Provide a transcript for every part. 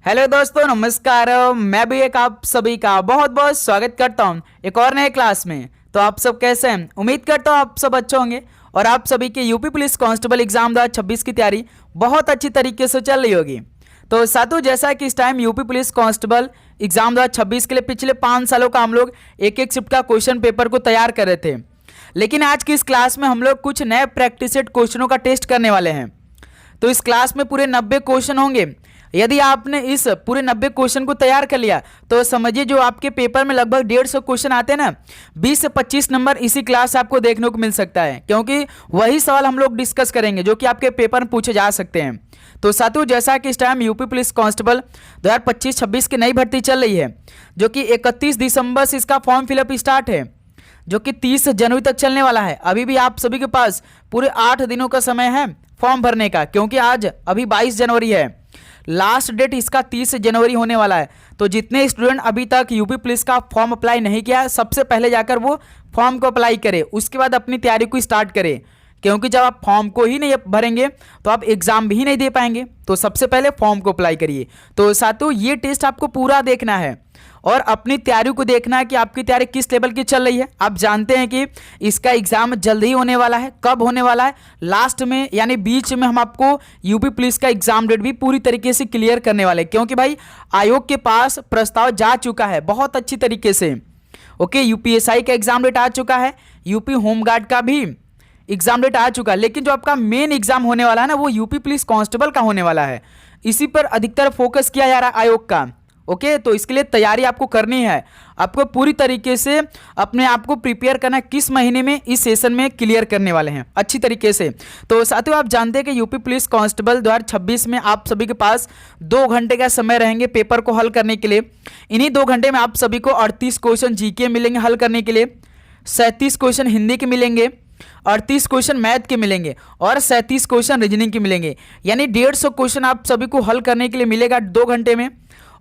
Hello दोस्तों, नमस्कार। मैं भी एक आप सभी का बहुत बहुत स्वागत करता हूं एक और नए क्लास में। तो आप सब कैसे हैं? उम्मीद करता हूं आप सब अच्छे होंगे और आप सभी के यूपी पुलिस कांस्टेबल एग्जाम 2026 की तैयारी बहुत अच्छी तरीके से चल रही होगी। तो साथियों, जैसा कि इस time UP police constable exam 2026 के लिए पिछले 5 सालों का हम लोग एक एक शिफ्ट का क्वेश्चन पेपर को तैयार कर रहे थे, लेकिन आज की इस क्लास में हम लोग कुछ नए प्रैक्टिस सेट क्वेश्चनों का टेस्ट करने वाले हैं। तो इस क्लास में पूरे 90 क्वेश्चन होंगे। यदि आपने इस पूरे 90 क्वेश्चन को तैयार कर लिया तो समझिए जो आपके पेपर में लगभग 150 क्वेश्चन आते हैं ना, 20 से 25 नंबर इसी क्लास से आपको देखने को मिल सकता है, क्योंकि वही सवाल हम लोग डिस्कस करेंगे जो कि आपके पेपर में पूछे जा सकते हैं। तो साथियों, जैसा कि इस टाइम यूपी पुलिस कांस्टेबल 2025-26 की नई भर्ती चल रही है, जो कि 31 दिसंबर से इसका फॉर्म फिलअप स्टार्ट है, जो कि 30 जनवरी तक चलने वाला है। अभी भी आप सभी के पास पूरे 8 दिनों का समय है फॉर्म भरने का, क्योंकि आज अभी 22 जनवरी है, लास्ट डेट इसका 30 जनवरी होने वाला है। तो जितने स्टूडेंट अभी तक यूपी पुलिस का फॉर्म अप्लाई नहीं किया है, सबसे पहले जाकर वो फॉर्म को अप्लाई करें, उसके बाद अपनी तैयारी को स्टार्ट करें, क्योंकि जब आप फॉर्म को ही नहीं भरेंगे तो आप एग्जाम भी नहीं दे पाएंगे। तो सबसे पहले फॉर्म को अप्लाई करिए। तो साथियों, ये टेस्ट आपको पूरा देखना है और अपनी तैयारी को देखना है कि आपकी तैयारी किस लेवल की चल रही है। आप जानते हैं कि इसका एग्जाम जल्द ही होने वाला है। कब होने वाला है? लास्ट में यानी बीच में हम आपको यूपी पुलिस का एग्जाम डेट भी पूरी तरीके से क्लियर करने वाले हैं, क्योंकि भाई आयोग के पास प्रस्ताव जा चुका है बहुत अच्छी तरीके से। ओके, यूपीएसआई का एग्जाम डेट आ चुका है, यूपी होमगार्ड का भी एग्जाम डेट आ चुका है, लेकिन जो आपका मेन एग्जाम होने वाला है ना, वो यूपी पुलिस कांस्टेबल का होने वाला है। इसी पर अधिकतर फोकस किया जा रहा है आयोग का। ओके, तो इसके लिए तैयारी आपको करनी है, आपको पूरी तरीके से अपने आप को प्रिपेयर करना है। किस महीने में? इस सेशन में क्लियर करने वाले हैं अच्छी तरीके से। तो साथियों, आप जानते हैं कि यूपी पुलिस कांस्टेबल 2026 में आप सभी के पास 2 घंटे का समय रहेंगे पेपर को हल करने के लिए। इन्हीं 2 घंटे में आप सभी को 38 क्वेश्चन जीके मिलेंगे हल करने के लिए, 37 क्वेश्चन हिंदी के मिलेंगे, 38 क्वेश्चन मैथ के मिलेंगे और 37 क्वेश्चन रीजनिंग के मिलेंगे। यानी 150 क्वेश्चन आप सभी को हल करने के लिए मिलेगा 2 घंटे में,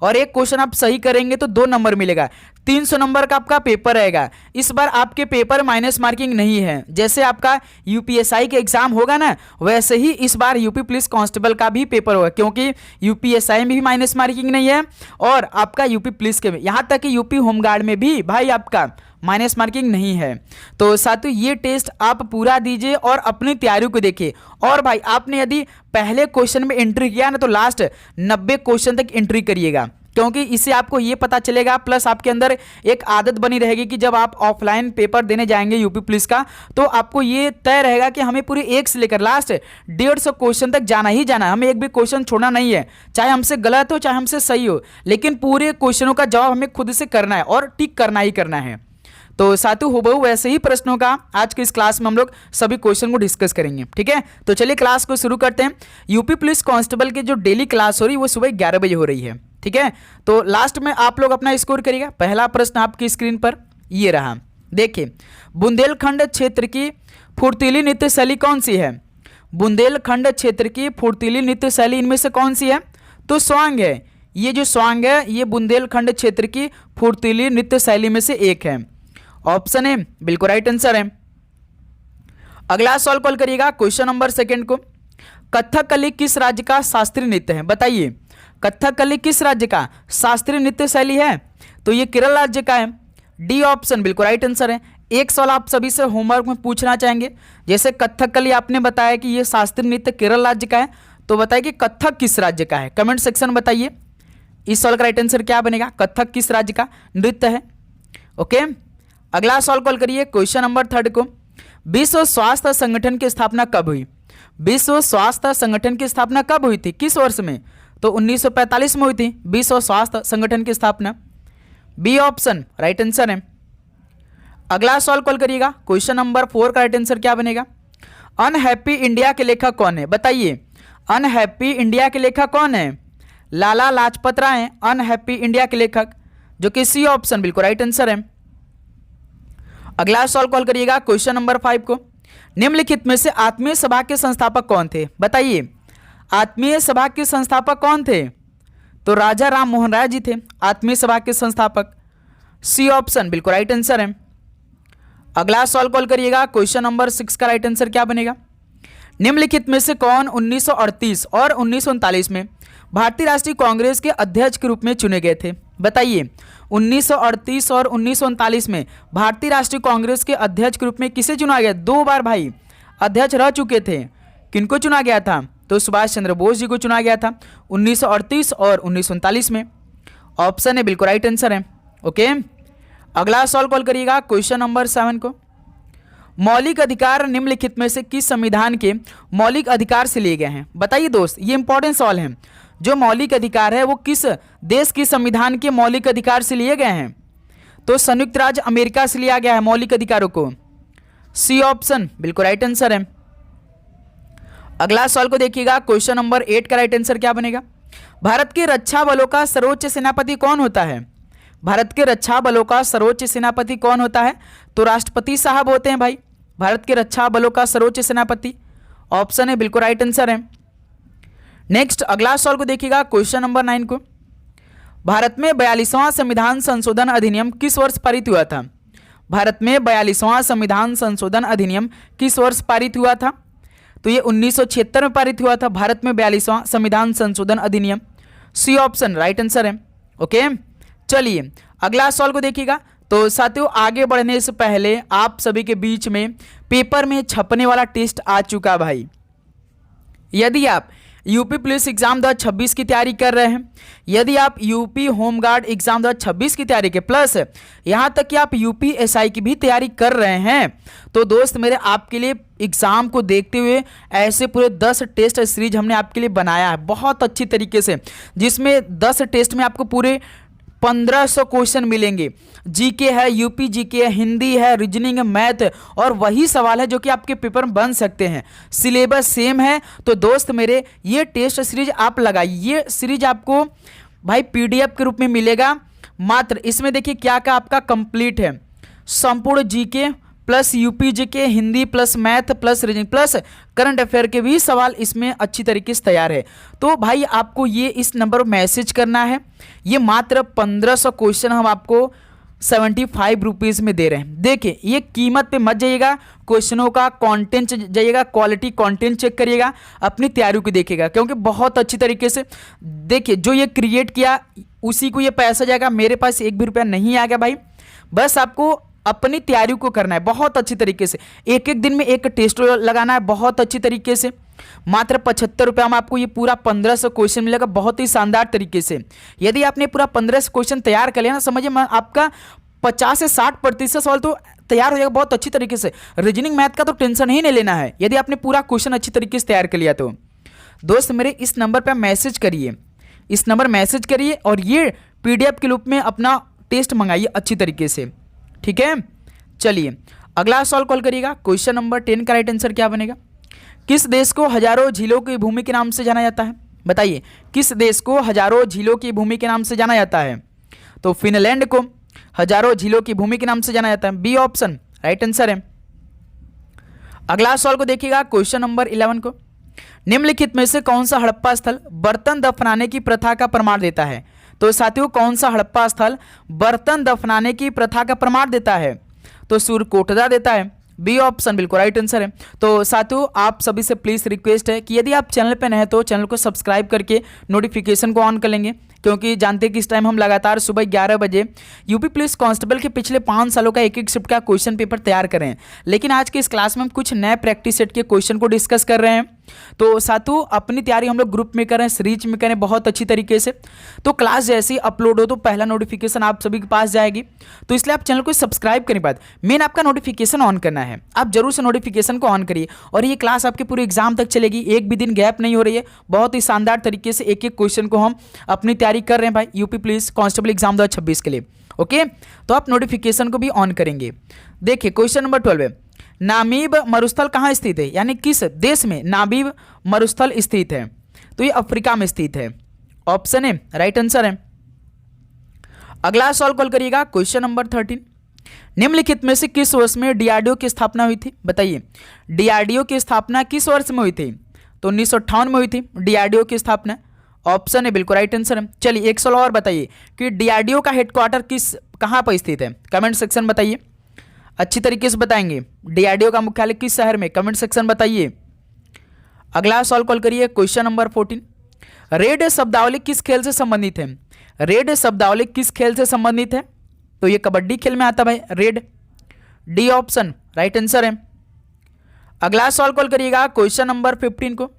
और एक क्वेश्चन आप सही करेंगे तो 2 नंबर मिलेगा। 300 नंबर का आपका पेपर रहेगा। इस बार आपके पेपर माइनस मार्किंग नहीं है। जैसे आपका यूपीएसआई का एग्जाम होगा ना, वैसे ही इस बार यूपी पुलिस कांस्टेबल का भी पेपर होगा, क्योंकि यूपीएसआई में भी माइनस मार्किंग नहीं है और आपका यूपी पुलिस के में, यहाँ तक कि यूपी होमगार्ड में भी भाई आपका माइनस मार्किंग नहीं है। तो साथियों, ये टेस्ट आप पूरा दीजिए और अपनी तैयारी को देखिए। और भाई, आपने यदि पहले क्वेश्चन में एंट्री किया ना, तो लास्ट 90 क्वेश्चन तक एंट्री करिएगा, क्योंकि इससे आपको ये पता चलेगा, प्लस आपके अंदर एक आदत बनी रहेगी कि जब आप ऑफलाइन पेपर देने जाएंगे यूपी पुलिस का, तो आपको ये तय रहेगा कि हमें पूरे 1 से लेकर लास्ट 150 क्वेश्चन तक जाना ही जाना है। हमें एक भी क्वेश्चन छोड़ना नहीं है, चाहे हमसे गलत हो चाहे हमसे सही हो, लेकिन पूरे क्वेश्चनों का जवाब हमें खुद से करना है और टिक करना ही करना है। तो साथियों, हुबहू वैसे ही प्रश्नों का आज की इस क्लास में हम लोग सभी क्वेश्चन को डिस्कस करेंगे। ठीक है, तो चलिए क्लास को शुरू करते हैं। यूपी पुलिस कांस्टेबल की जो डेली क्लास हो रही है वो सुबह 11 बजे हो रही है। ठीक है, तो लास्ट में आप लोग अपना स्कोर करिएगा। पहला प्रश्न आपकी स्क्रीन पर ये रहा, देखिए, बुंदेलखंड क्षेत्र की फुर्तीली नृत्य शैली कौन सी है? बुंदेलखंड क्षेत्र की फुर्तीली नृत्य शैली इनमें से कौन सी है? तो स्वांग है। ये जो स्वांग है ये बुंदेलखंड क्षेत्र की फुर्तीली नृत्य शैली में से एक है। ऑप्शन ए बिल्कुल राइट आंसर है। अगला सवाल कॉल करिएगा क्वेश्चन नंबर 2 को। कथकली किस राज्य का शास्त्रीय नृत्य है? बताइए, कथकली किस राज्य का शास्त्रीय नृत्य शैली है? तो ये केरल राज्य का है। डी ऑप्शन बिल्कुल राइट आंसर है। एक सवाल आप सभी से होमवर्क में पूछना चाहेंगे, जैसे कथकली आपने बताया कि ये शास्त्रीय नृत्य केरल राज्य का है, तो बताइए कि कथक किस राज्य का है? कमेंट सेक्शन में बताइए। इस सवाल का राइट आंसर क्या बनेगा? कथक किस राज्य का नृत्य है? ओके, अगला सवाल कॉल करिए क्वेश्चन नंबर 3 को। विश्व स्वास्थ्य संगठन की स्थापना कब हुई? विश्व स्वास्थ्य संगठन की स्थापना कब हुई थी? किस वर्ष में? तो 1945 में हुई थी विश्व स्वास्थ्य संगठन की स्थापना। बी ऑप्शन राइट आंसर है। अगला सवाल कॉल करिएगा क्वेश्चन नंबर 4 का राइट आंसर क्या बनेगा? अनहैप्पी इंडिया के लेखक कौन है? बताइए, अनहैप्पी इंडिया के लेखक कौन है? लाला लाजपत राय अनहैप्पी इंडिया के लेखक, जो कि सी ऑप्शन बिल्कुल राइट आंसर है। अगला सवाल कॉल करिएगा क्वेश्चन नंबर 5 को। निम्नलिखित में से आत्मीय सभा के संस्थापक कौन थे? बताइए, आत्मीय सभा के संस्थापक कौन थे? तो राजा राम मोहन राय जी थे आत्मीय सभा के संस्थापक। सी ऑप्शन बिल्कुल राइट आंसर है। अगला सवाल कॉल करिएगा क्वेश्चन नंबर 6 का राइट आंसर क्या बनेगा? निम्नलिखित में से कौन 1938 और 1939 में भारतीय राष्ट्रीय कांग्रेस के अध्यक्ष के रूप में चुने गए थे? बताइए 1938 और 1939 में भारतीय राष्ट्रीय कांग्रेस के अध्यक्ष के रूप में किसे चुना गया? 2 बार भाई अध्यक्ष रह चुके थे। किनको चुना गया था? तो सुभाष चंद्र बोस जी को चुना गया था 1938 और 1939 में। ऑप्शन है बिल्कुल राइट आंसर है। ओके, अगला सवाल कॉल करिएगा क्वेश्चन नंबर 7 को। मौलिक अधिकार निम्नलिखित में से किस संविधान के मौलिक अधिकार से लिए गए हैं? बताइए दोस्त, ये इंपॉर्टेंट सवाल है। जो मौलिक अधिकार है वो किस देश के संविधान के मौलिक अधिकार से लिए गए हैं? तो संयुक्त राज्य अमेरिका से लिया गया है मौलिक अधिकारों को। सी ऑप्शन बिल्कुल राइट आंसर है। अगला सवाल को देखिएगा क्वेश्चन नंबर 8 का राइट आंसर क्या बनेगा? भारत के रक्षा बलों का सर्वोच्च सेनापति कौन होता है? भारत के रक्षा बलों का सर्वोच्च सेनापति कौन होता है? तो राष्ट्रपति साहब होते हैं भाई भारत के रक्षा बलों का सर्वोच्च सेनापति। ऑप्शन है बिल्कुल राइट आंसर है। नेक्स्ट अगला सवाल को देखिएगा क्वेश्चन नंबर 9 को। भारत में 42वां संविधान संशोधन अधिनियम किस वर्ष पारित हुआ था? भारत में 42वां संविधान संशोधन अधिनियम किस वर्ष पारित हुआ था? तो ये 1976 में पारित हुआ था भारत में 42वां संविधान संशोधन अधिनियम। सी ऑप्शन राइट आंसर है। ओके, चलिए अगला सवाल को देखिएगा। तो साथियों आगे बढ़ने से पहले आप सभी के बीच में पेपर में छपने वाला टेस्ट आ चुका भाई। यदि आप यूपी पुलिस एग्जाम 2026 की तैयारी कर रहे हैं, यदि आप यूपी होमगार्ड एग्जाम 2026 की तैयारी के प्लस यहाँ तक कि आप यूपी एसआई की भी तैयारी कर रहे हैं, तो दोस्त मेरे आपके लिए एग्जाम को देखते हुए ऐसे पूरे 10 टेस्ट सीरीज हमने आपके लिए बनाया है बहुत अच्छी तरीके से, जिसमें 10 टेस्ट में आपको पूरे 1500 क्वेश्चन मिलेंगे। जीके है, यूपी जीके है, हिंदी है, रीजनिंग है, मैथ, और वही सवाल है जो कि आपके पेपर में बन सकते हैं। सिलेबस सेम है। तो दोस्त मेरे ये टेस्ट सीरीज आप लगाइए। ये सीरीज आपको भाई पीडीएफ के रूप में मिलेगा मात्र। इसमें देखिए क्या क्या आपका कंप्लीट है, संपूर्ण GK plus UP GK, Hindi plus math plus reasoning plus current affair के भी सवाल इसमें अच्छी तरीके से तैयार है। तो भाई आपको ये इस नंबर पर मैसेज करना है। ये मात्र 1500 क्वेश्चन हम आपको 75 रुपीज़ में दे रहे हैं। देखिए ये कीमत पे मत जाइएगा, क्वेश्चनों का कंटेंट जाइएगा, क्वालिटी कंटेंट चेक करिएगा, अपनी तैयारी को देखिएगा, क्योंकि बहुत अच्छी तरीके से देखिए जो ये क्रिएट किया उसी को ये पैसा जाएगा। मेरे पास 1 भी रुपया नहीं आ गया भाई। बस आपको अपनी तैयारी को करना है बहुत अच्छी तरीके से। एक एक दिन में एक टेस्ट लगाना है बहुत अच्छी तरीके से। मात्र 75 रुपये में आपको ये पूरा 1500 क्वेश्चन मिलेगा बहुत ही शानदार तरीके से। यदि आपने पूरा 1500 क्वेश्चन तैयार कर लिया ना, समझिए आपका 50 से 60% सवाल तो तैयार हो जाएगा बहुत अच्छी तरीके से। रीजनिंग मैथ का तो टेंशन ही नहीं लेना है यदि आपने पूरा क्वेश्चन अच्छी तरीके से तैयार कर लिया तो। दोस्त मेरे इस नंबर पर मैसेज करिए, इस नंबर मैसेज करिए और ये PDF के रूप में अपना टेस्ट मंगाइए अच्छी तरीके से, ठीक है। चलिए अगला सवाल कॉल करिएगा। क्वेश्चन नंबर 10 का राइट आंसर क्या बनेगा? किस देश को हजारों झीलों की भूमि के नाम से जाना जाता है? बताइए किस देश को हजारों झीलों की भूमि के नाम से जाना जाता है? तो फिनलैंड को हजारों झीलों की भूमि के नाम से जाना जाता है। बी ऑप्शन राइट आंसर है। अगला सवाल को देखिएगा क्वेश्चन नंबर 11 को। निम्नलिखित में से कौन सा हड़प्पा स्थल बर्तन दफनाने की प्रथा का प्रमाण देता है? तो साथियों कौन सा हड़प्पा स्थल बर्तन दफनाने की प्रथा का प्रमाण देता है? तो सूर्यकोटदा देता है। बी ऑप्शन बिल्कुल राइट आंसर है। तो साथियों आप सभी से प्लीज़ रिक्वेस्ट है कि यदि आप चैनल पर नए हैं तो चैनल को सब्सक्राइब करके नोटिफिकेशन को ऑन कर लेंगे, क्योंकि जानते हैं कि इस टाइम हम लगातार सुबह 11 बजे यूपी पुलिस कांस्टेबल के पिछले 5 सालों का एक शिफ्ट का क्वेश्चन पेपर तैयार कर रहे हैं। लेकिन आज के इस क्लास में हम कुछ नए प्रैक्टिस सेट के क्वेश्चन को डिस्कस कर रहे हैं। तो साथियों अपनी तैयारी हम लोग ग्रुप में करें, सीरीज में करें बहुत अच्छी तरीके से। तो क्लास जैसे ही अपलोड हो तो पहला नोटिफिकेशन आप सभी के पास जाएगी। तो इसलिए आप चैनल को सब्सक्राइब करने के बाद मेन आपका नोटिफिकेशन ऑन करना है। आप जरूर से नोटिफिकेशन को ऑन करिए और ये क्लास आपके पूरे एग्जाम तक चलेगी, एक भी दिन गैप नहीं हो रही है। बहुत ही शानदार तरीके से एक एक क्वेश्चन को हम अपनी तैयारी कर रहे हैं भाई यूपी पुलिस कांस्टेबल एग्जाम 2026 के लिए। ओके, तो आप नोटिफिकेशन को भी ऑन करेंगे। देखिए क्वेश्चन नंबर 12 है, नामीब मरुस्थल कहाँ स्थित है? यानी किस देश में नामीब मरुस्थल स्थित है? तो ये अफ्रीका में स्थित है। ऑप्शन है राइट आंसर है। अगला सवाल कॉल करिएगा क्वेश्चन नंबर 13। निम्नलिखित में से किस वर्ष में डीआरडीओ की स्थापना हुई थी? बताइए डीआरडीओ की स्थापना किस वर्ष में हुई थी? तो 1958 में हुई थी डीआरडीओ की स्थापना। ऑप्शन है बिल्कुल राइट आंसर है। चलिए एक सवाल और बताइए कि डीआरडीओ का हेडक्वार्टर कहाँ पर स्थित है? कमेंट सेक्शन बताइए, अच्छी तरीके से बताएंगे। डीआरडीओ का मुख्यालय किस शहर में? कमेंट सेक्शन बताइए। अगला सवाल कॉल करिए क्वेश्चन नंबर 14। रेड शब्दावली किस खेल से संबंधित है? रेड शब्दावली किस खेल से संबंधित है? तो ये कबड्डी खेल में आता भाई red. D option right answer है। अगला सवाल कॉल करिएगा क्वेश्चन नंबर 15 को।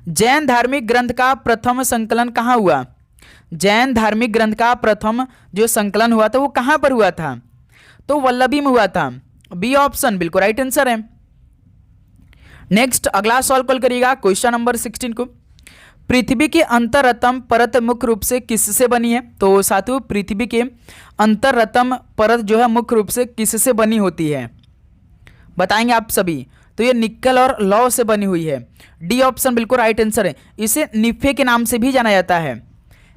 जैन धार्मिक ग्रंथ का प्रथम संकलन कहाँ हुआ? जैन धार्मिक ग्रंथ का प्रथम जो संकलन हुआ था वो कहाँ पर हुआ था? तो वल्लभी में हुआ था। बी ऑप्शन बिल्कुल राइट आंसर है। नेक्स्ट अगला सवाल कॉल करिएगा क्वेश्चन नंबर 16 को। पृथ्वी की अंतरतम परत मुख्य रूप से किससे बनी है? तो साथियों पृथ्वी के अंतरतम परत जो है मुख्य रूप से किससे बनी होती है? बताएंगे आप सभी। तो ये निकल और लौह से बनी हुई है। डी ऑप्शन बिल्कुल राइट आंसर है। इसे निफे के नाम से भी जाना जाता है।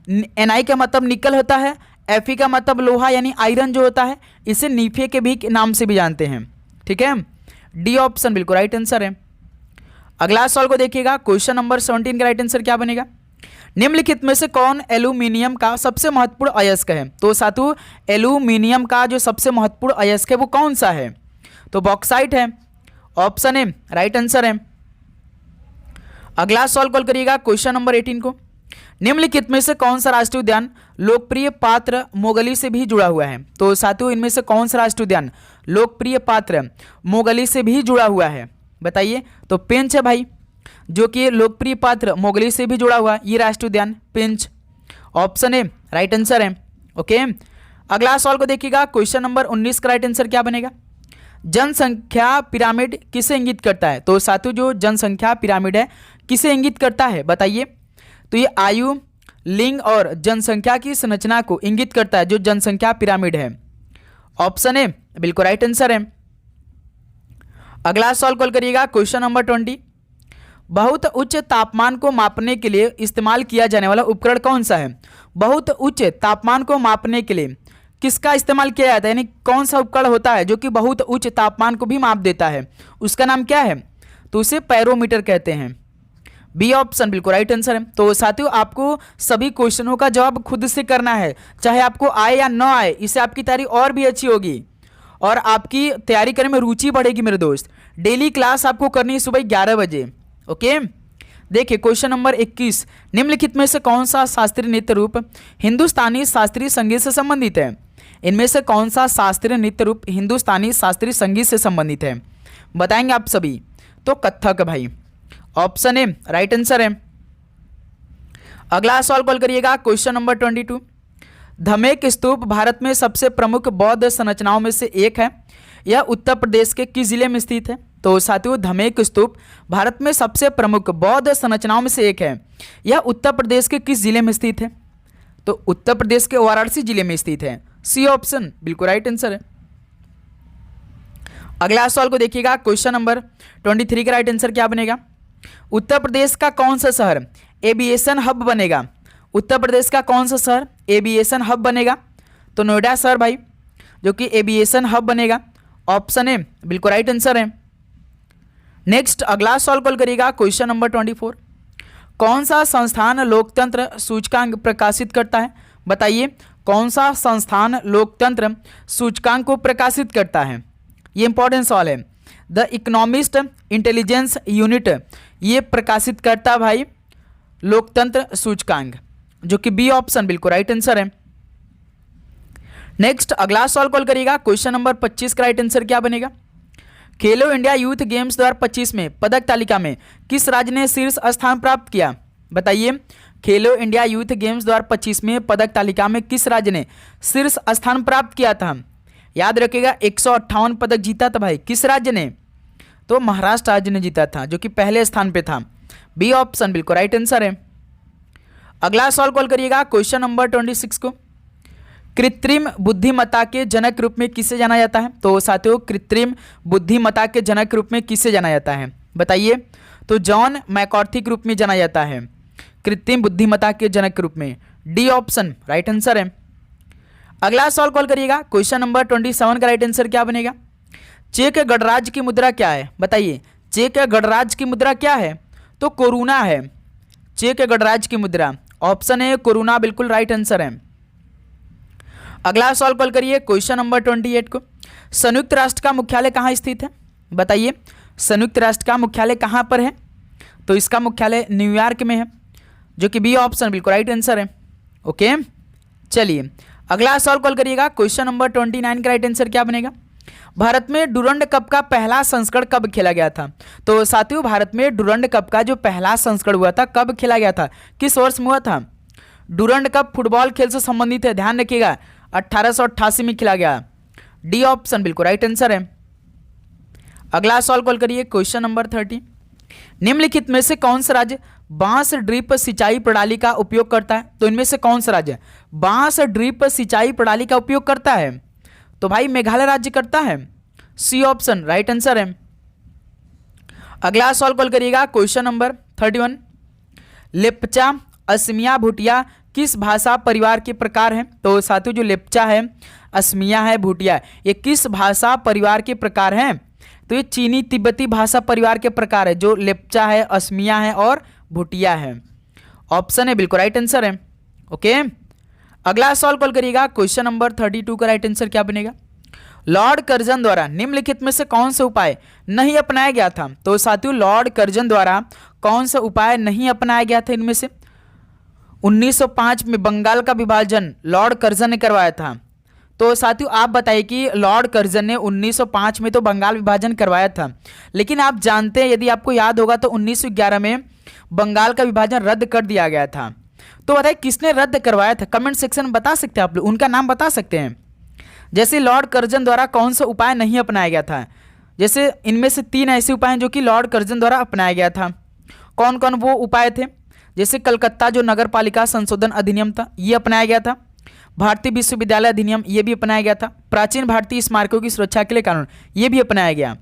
Ni का मतलब निकल होता है, Fe का मतलब लोहा यानी आयरन जो होता है, इसे निफे के भी नाम से भी जानते हैं। ठीक है, डी ऑप्शन बिल्कुल राइट आंसर है। अगला सवाल को देखिएगा क्वेश्चन नंबर 17 का राइट आंसर क्या बनेगा? निम्नलिखित में से कौन एल्यूमिनियम का सबसे महत्वपूर्ण अयस्क है? तो साथियों एल्यूमिनियम का जो सबसे महत्वपूर्ण अयस्क है वो कौन सा है? तो बॉक्साइट है। ऑप्शन ए राइट आंसर है। अगला सवाल कॉल करिएगा क्वेश्चन नंबर 18 को। निम्नलिखित में से कौन सा राष्ट्रीय उद्यान लोकप्रिय पात्र मोगली से भी जुड़ा हुआ है? तो साथियों इनमें से कौन सा राष्ट्रीय उद्यान लोकप्रिय पात्र मोगली से भी जुड़ा हुआ है? बताइए। तो पेंच है भाई, जो कि लोकप्रिय पात्र मोगली से भी जुड़ा हुआ ये राष्ट्रीय उद्यान पेंच। ऑप्शन ए राइट आंसर है। ओके, अगला सवाल को देखिएगा क्वेश्चन नंबर 19 का राइट आंसर क्या बनेगा? जनसंख्या पिरामिड किसे इंगित करता है? तो साथियों जो जनसंख्या पिरामिड है किसे इंगित करता है? बताइए। तो ये आयु, लिंग और जनसंख्या की संरचना को इंगित करता है जो जनसंख्या पिरामिड है। ऑप्शन ए बिल्कुल राइट आंसर है। अगला सवाल कॉल करिएगा क्वेश्चन नंबर 20। बहुत उच्च तापमान को मापने के लिए इस्तेमाल किया जाने वाला उपकरण कौन सा है? बहुत उच्च तापमान को मापने के लिए किसका इस्तेमाल किया जाता है, यानी कौन सा उपकरण होता है जो कि बहुत उच्च तापमान को भी माप देता है? उसका नाम क्या है? तो उसे पैरोमीटर कहते हैं। बी ऑप्शन बिल्कुल राइट आंसर है। तो साथियों आपको सभी क्वेश्चनों का जवाब खुद से करना है, चाहे आपको आए या न आए, इससे आपकी तैयारी और भी अच्छी होगी और आपकी तैयारी करने में रुचि बढ़ेगी मेरे दोस्त। डेली क्लास आपको करनी है सुबह 11 बजे। ओके, देखिए क्वेश्चन नंबर 21। निम्नलिखित में से कौन सा शास्त्रीय नृत्य रूप हिंदुस्तानी शास्त्रीय संगीत से संबंधित है? इनमें से कौन सा शास्त्रीय नृत्य रूप हिंदुस्तानी शास्त्रीय संगीत से संबंधित है? बताएंगे आप सभी। तो कथक भाई। ऑप्शन ए राइट आंसर है। अगला सवाल कॉल करिएगा क्वेश्चन नंबर 22। धमेक स्तूप भारत में सबसे प्रमुख बौद्ध संरचनाओं में से एक है। यह उत्तर प्रदेश के किस जिले में स्थित है? तो साथियों धमेक स्तूप भारत में सबसे प्रमुख बौद्ध संरचनाओं में से एक है। यह उत्तर प्रदेश के किस जिले में स्थित है? तो उत्तर प्रदेश के वाराणसी जिले में स्थित है। सी ऑप्शन बिल्कुल राइट आंसर है। अगला सवाल को देखिएगा क्वेश्चन नंबर 23 का राइट आंसर क्या बनेगा? उत्तर प्रदेश का कौन सा शहर एविएशन हब बनेगा? उत्तर प्रदेश का कौन सा शहर एविएशन हब बनेगा? तो नोएडा शहर भाई, जो कि एविएशन हब बनेगा। ऑप्शन ए बिल्कुल राइट आंसर है। नेक्स्ट अगला सवाल कॉल करिएगा क्वेश्चन नंबर 24। कौन सा संस्थान लोकतंत्र सूचकांक प्रकाशित करता है? बताइए कौन सा संस्थान लोकतंत्र सूचकांक को प्रकाशित करता है? ये इंपॉर्टेंट सवाल है। द इकोनॉमिस्ट इंटेलिजेंस यूनिट ये प्रकाशित करता भाई लोकतंत्र सूचकांक, जो कि बी ऑप्शन बिल्कुल राइट आंसर है। नेक्स्ट अगला सवाल कॉल करिएगा क्वेश्चन नंबर 25 का राइट आंसर क्या बनेगा? खेलो इंडिया यूथ गेम्स 2025 में पदक तालिका में किस राज्य ने शीर्ष स्थान प्राप्त किया? बताइए खेलो इंडिया यूथ गेम्स 2025 में पदक तालिका में किस राज्य ने शीर्ष स्थान प्राप्त किया था? याद रखिएगा 158 पदक जीता था भाई। किस राज्य ने? तो महाराष्ट्र राज्य ने जीता था, जो कि पहले स्थान पे था। बी ऑप्शन बिल्कुल राइट आंसर है। अगला सवाल कॉल करिएगा क्वेश्चन नंबर 26 को। कृत्रिम बुद्धिमत्ता के जनक रूप में किसे जाना जाता है? तो साथियों कृत्रिम बुद्धिमत्ता के जनक रूप में किसे जाना जाता है? बताइए। तो जॉन मैकॉर्थी के रूप में जाना जाता है कृत्रिम बुद्धिमत्ता के जनक के रूप में। डी ऑप्शन राइट आंसर है। अगला सवाल कॉल करिएगा क्वेश्चन नंबर 27 का राइट आंसर क्या बनेगा? चेक गणराज्य की मुद्रा क्या है? बताइए चेक गणराज्य की मुद्रा क्या है? तो कोरोना है चेक गणराज्य की मुद्रा। ऑप्शन है कोरोना बिल्कुल राइट आंसर है। अगला सवाल कॉल करिए क्वेश्चन नंबर 28 को। संयुक्त राष्ट्र का मुख्यालय कहाँ स्थित है? बताइए संयुक्त राष्ट्र का मुख्यालय कहाँ पर है? तो इसका मुख्यालय न्यूयॉर्क में है। जो कि बी ऑप्शन बिल्कुल राइट आंसर है। ओके, चलिए अगला सवाल कॉल करिएगा। क्वेश्चन नंबर 29 का राइट आंसर क्या बनेगा? भारत में डुरंड कप का पहला संस्करण कब खेला गया था? तो साथियों, भारत में डुरंड कप का जो पहला संस्करण हुआ था कब खेला गया था, किस वर्ष में हुआ था? डुरंड कप फुटबॉल खेल से संबंधित है, ध्यान रखिएगा, 1888 में खेला गया। डी ऑप्शन बिल्कुल राइट आंसर है। अगला सवाल कॉल करिए। क्वेश्चन नंबर 30, निम्नलिखित में से कौन सा राज्य बांस ड्रिप सिंचाई प्रणाली का उपयोग करता है? तो इनमें से कौन सा राज्य बांस ड्रिप सिंचाई प्रणाली का उपयोग करता है? तो भाई मेघालय राज्य करता है, सी ऑप्शन राइट आंसर है। अगला सवाल कॉल करिएगा। क्वेश्चन नंबर 31, लेप्चा, असमिया, भूटिया किस भाषा परिवार के प्रकार हैं? तो साथियों, जो लेप्चा है, असमिया है, भूटिया, ये किस भाषा परिवार के प्रकार हैं? तो ये चीनी तिब्बती भाषा परिवार के प्रकार है, जो लेप्चा है, असमिया है और भूटिया है। ऑप्शन है बिल्कुल राइट आंसर है। ओके, अगला सवाल कॉल करिएगा। क्वेश्चन नंबर 32 का राइट आंसर क्या बनेगा? लॉर्ड कर्जन द्वारा निम्नलिखित में से कौन सा उपाय नहीं अपनाया गया था? तो साथियों, लॉर्ड कर्जन द्वारा कौन सा उपाय नहीं अपनाया गया था इनमें से? 1905 में बंगाल का विभाजन लॉर्ड कर्जन ने करवाया था। तो साथियों, आप बताइए कि लॉर्ड कर्जन ने 1905 में तो बंगाल विभाजन करवाया था, लेकिन आप जानते हैं, यदि आपको याद होगा, तो 1911 में बंगाल का विभाजन रद्द कर दिया गया था। तो बताइए किसने रद्द करवाया था? कमेंट सेक्शन में बता सकते हैं आप लोग, उनका नाम बता सकते हैं। जैसे लॉर्ड कर्जन द्वारा कौन सा उपाय नहीं अपनाया गया था? जैसे इनमें से 3 ऐसे उपाय हैं जो कि लॉर्ड कर्जन द्वारा अपनाया गया था। कौन कौन वो उपाय थे? जैसे कलकत्ता जो नगर पालिका संशोधन अधिनियम था, ये अपनाया गया था। भारतीय विश्वविद्यालय अधिनियम, ये भी अपनाया गया था। प्राचीन भारतीय स्मारकों की सुरक्षा के लिए कानून, ये भी अपनाया गया।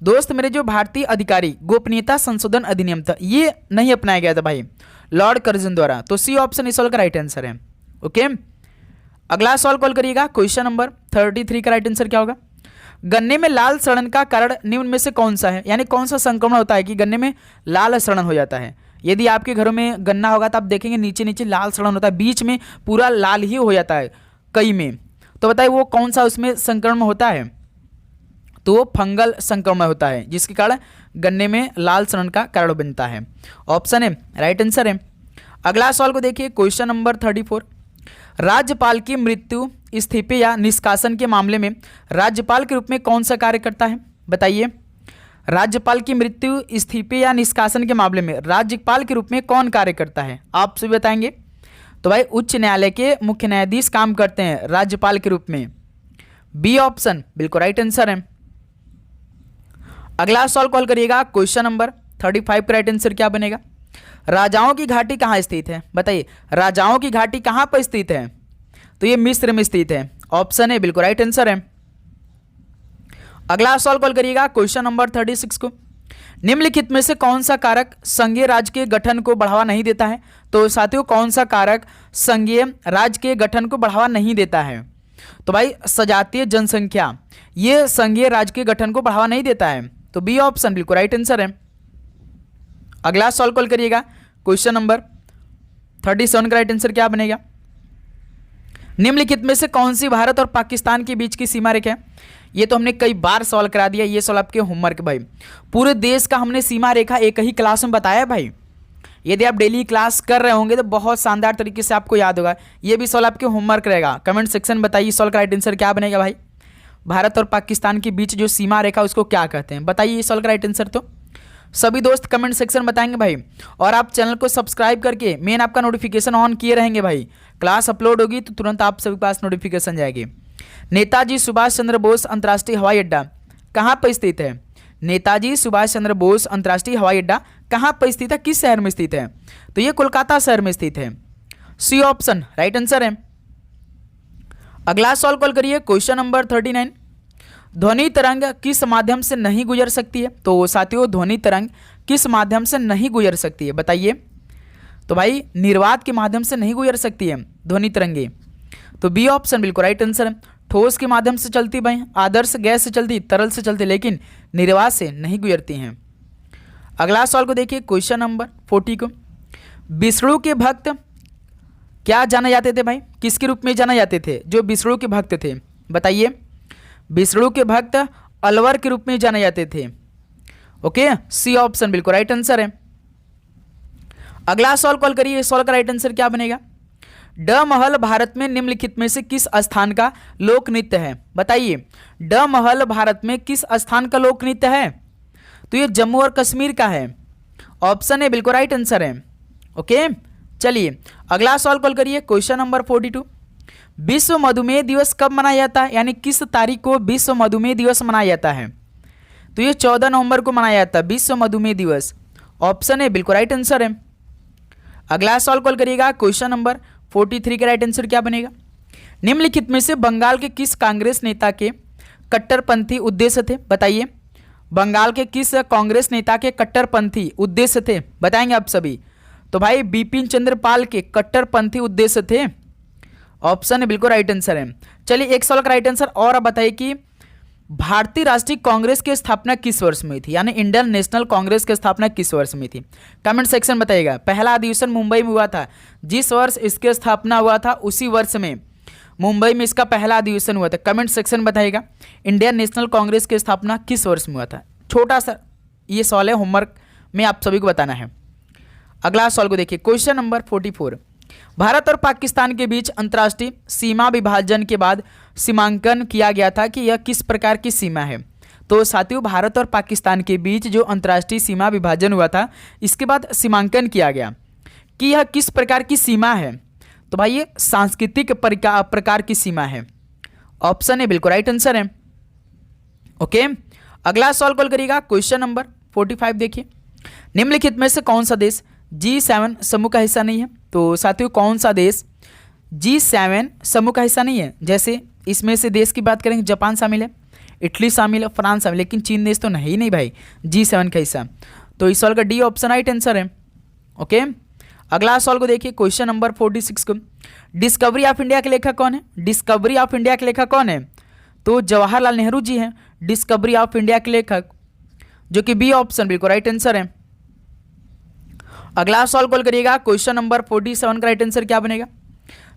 दोस्त मेरे, जो भारतीय अधिकारी गोपनीयता संशोधन अधिनियम था, ये नहीं अपनाया गया था भाई लॉर्ड कर्जन द्वारा। तो सी ऑप्शन इस सवाल का राइट आंसर है। ओके, अगला सवाल कॉल करिएगा। क्वेश्चन नंबर 33 का राइट आंसर क्या होगा? गन्ने में लाल सड़न का कारण निम्न में से कौन सा है? यानी कौन सा संक्रमण होता है कि गन्ने में लाल सड़न हो जाता है? यदि आपके घरों में गन्ना होगा तो आप देखेंगे नीचे नीचे लाल सड़न होता है, बीच में पूरा लाल ही हो जाता है कई में। तो बताइए वो कौन सा उसमें संक्रमण होता है? तो वो फंगल संक्रमण होता है, जिसके कारण गन्ने में लाल सड़न का कारण बनता है। ऑप्शन है राइट आंसर है। अगला सवाल को देखिए। क्वेश्चन नंबर 34, राज्यपाल की मृत्यु, इस्तीफे या निष्कासन के मामले में राज्यपाल के रूप में कौन सा कार्य करता है? बताइए, राज्यपाल की मृत्यु, इस्तीफे या निष्कासन के मामले में राज्यपाल के रूप में कौन कार्य करता है? आप सभी बताएंगे। तो भाई उच्च न्यायालय के मुख्य न्यायाधीश काम करते हैं राज्यपाल के रूप में। बी ऑप्शन बिल्कुल राइट आंसर है। अगला सवाल कॉल करिएगा। क्वेश्चन नंबर 35 का राइट आंसर क्या बनेगा? राजाओं की घाटी कहाँ स्थित है? बताइए, राजाओं की घाटी कहाँ पर स्थित है? तो ये मिस्र में स्थित है। ऑप्शन है बिल्कुल राइट आंसर है। अगला सवाल कॉल करिएगा। क्वेश्चन नंबर 36 को, निम्नलिखित में से कौन सा कारक संघीय राज्य के गठन को बढ़ावा नहीं देता है? तो साथियों, कौन सा कारक संघीय राज्य के गठन को बढ़ावा नहीं देता है? तो भाई सजातीय जनसंख्या, ये संघीय राज्य के गठन को बढ़ावा नहीं देता है। तो बी ऑप्शन बिल्कुल राइट आंसर है। अगला सवाल कॉल करिएगा। क्वेश्चन नंबर 37 का राइट आंसर क्या बनेगा? निम्नलिखित में से कौन सी भारत और पाकिस्तान के बीच की सीमा रेखा है? ये तो हमने कई बार सवाल करा दिया, ये सवाल आपके होमवर्क भाई। पूरे देश का हमने सीमा रेखा एक ही क्लास में बताया भाई। यदि आप डेली क्लास कर रहे होंगे तो बहुत शानदार तरीके से आपको याद होगा। ये भी सवाल आपके होमवर्क रहेगा। कमेंट सेक्शन में बताइए सवाल का राइट आंसर क्या बनेगा भाई। भारत और पाकिस्तान के बीच जो सीमा रेखा उसको क्या कहते हैं? बताइए इस सवाल का राइट आंसर। तो सभी दोस्त कमेंट सेक्शन बताएंगे भाई, और आप चैनल को सब्सक्राइब करके मेन आपका नोटिफिकेशन ऑन किए रहेंगे भाई। क्लास अपलोड होगी तो तुरंत आप सभी के पास नोटिफिकेशन जाएगी। नेताजी सुभाष चंद्र बोस अंतर्राष्ट्रीय हवाई अड्डा कहाँ पर स्थित है? नेताजी सुभाष चंद्र बोस अंतर्राष्ट्रीय हवाई अड्डा कहाँ पर स्थित है, किस शहर में स्थित है? तो ये कोलकाता शहर में स्थित है। सी ऑप्शन राइट आंसर है। अगला सवाल कॉल करिए। क्वेश्चन नंबर 39, ध्वनि तरंग किस माध्यम से नहीं गुजर सकती है? तो साथियों, ध्वनि तरंग किस माध्यम से नहीं गुजर सकती है? बताइए। तो भाई निर्वात के माध्यम से नहीं गुजर सकती है ध्वनि तरंगे। तो बी ऑप्शन बिल्कुल राइट आंसर है। ठोस के माध्यम से चलती भाई, आदर्श गैस से चलती, तरल से चलती, लेकिन निर्वात से नहीं गुजरती हैं। अगला सवाल को देखिए। क्वेश्चन नंबर 40 को, विष्णु के भक्त क्या जाने जाते थे भाई? किसके रूप में जाने जाते थे जो विष्णु के भक्त थे? बताइए। विष्णु के भक्त अलवर के रूप में जाने जाते थे। ओके, सी ऑप्शन बिल्कुल राइट आंसर है। अगला सवाल कॉल करिए, इस सवाल का राइट आंसर क्या बनेगा? ड महल भारत में निम्नलिखित में से किस स्थान का लोक नृत्य है? बताइए, ड महल भारत में किस स्थान का लोक नृत्य है? तो ये जम्मू और कश्मीर का है। ऑप्शन ए बिल्कुल राइट आंसर है। ओके, चलिए अगला सवाल कॉल करिए, क्वेश्चन नंबर 42। विश्व मधुमेह दिवस कब मनाया जाता है, यानी किस तारीख को विश्व मधुमेह दिवस मनाया जाता है? तो ये 14 नवंबर को मनाया जाता है विश्व मधुमेह दिवस। ऑप्शन ए बिल्कुल राइट आंसर है। अगला सवाल कॉल करिएगा, क्वेश्चन नंबर 43 का राइट आंसर क्या बनेगा? निम्नलिखित में से बंगाल के किस कांग्रेस नेता के कट्टरपंथी उद्देश्य थे? बताइए, बंगाल के किस कांग्रेस नेता के कट्टरपंथी उद्देश्य थे? बताएंगे आप सभी। तो भाई बिपिन चंद्र पाल के कट्टरपंथी उद्देश्य थे। ऑप्शन बिल्कुल राइट आंसर है। चलिए एक सवाल का राइट आंसर और आप बताइए कि भारतीय राष्ट्रीय कांग्रेस की स्थापना किस वर्ष में थी, यानी इंडियन नेशनल कांग्रेस की स्थापना किस वर्ष में थी? कमेंट सेक्शन बताइएगा। पहला अधिवेशन मुंबई में हुआ था, जिस वर्ष इसकी स्थापना हुआ था उसी वर्ष में मुंबई में इसका पहला अधिवेशन हुआ था। कमेंट सेक्शन बताइएगा इंडियन नेशनल कांग्रेस की स्थापना किस वर्ष में हुआ था। छोटा सा ये सवाल है, होमवर्क में आप सभी को बताना है। अगला सवाल को देखिए, क्वेश्चन नंबर 44। भारत और पाकिस्तान के बीच अंतर्राष्ट्रीय सीमा विभाजन के बाद सीमांकन किया गया था कि यह किस प्रकार की सीमा है? तो साथियों, भारत और पाकिस्तान के बीच जो अंतर्राष्ट्रीय सीमा विभाजन हुआ था, इसके बाद सीमांकन किया गया कि यह किस प्रकार की सीमा है। तो भाई ये सांस्कृतिक प्रकार की सीमा है। ऑप्शन ए बिल्कुल राइट आंसर है। ओके, अगला सवाल कॉल करिएगा, क्वेश्चन नंबर 45 देखिए। निम्नलिखित में से कौन सा देश G7 समूह का हिस्सा नहीं है? तो साथियों, कौन सा देश G7 समूह का हिस्सा नहीं है? जैसे इसमें से देश की बात करेंगे, जापान शामिल है, इटली शामिल है, फ्रांस शामिल, लेकिन चीन देश तो नहीं नहीं भाई G7 का हिस्सा। तो इस सवाल का डी ऑप्शन राइट आंसर है। ओके, अगला सवाल को देखिए, क्वेश्चन नंबर 46 को। डिस्कवरी ऑफ इंडिया के लेखक कौन है? डिस्कवरी ऑफ इंडिया के लेखक कौन है? तो जवाहरलाल नेहरू जी हैं डिस्कवरी ऑफ इंडिया के लेखक, जो कि बी ऑप्शन बिल्कुल राइट आंसर है। अगला सवाल कॉल करिएगा, क्वेश्चन नंबर 47 का राइट आंसर क्या बनेगा?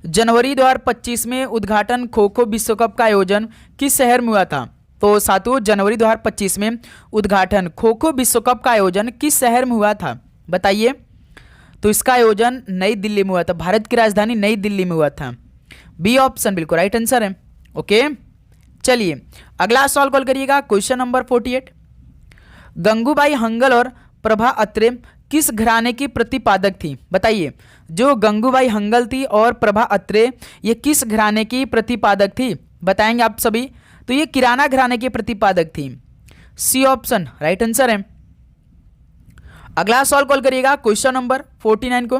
जनवरी 2025 में उद्घाटन खो खो विश्व कप का आयोजन किस शहर में हुआ था? तो साथियों, जनवरी 2025 में उद्घाटन खो खो विश्व कप का आयोजन किस शहर में हुआ था? बताइए। तो इसका आयोजन नई दिल्ली में हुआ था, भारत की राजधानी नई दिल्ली में हुआ था। बी ऑप्शन बिल्कुल राइट आंसर है। ओके, चलिए अगला सवाल कॉल करिएगा, क्वेश्चन नंबर 48। गंगूबाई हंगल और प्रभा अत्रे किस घराने की प्रतिपादक थी? बताइए, जो गंगूबाई हंगल थी और प्रभा अत्रे ये किस घराने की प्रतिपादक थी? बताएंगे आप सभी। तो ये किराना घराने की प्रतिपादक थी। सी ऑप्शन राइट आंसर है। अगला सवाल कॉल करिएगा, क्वेश्चन नंबर 49 को।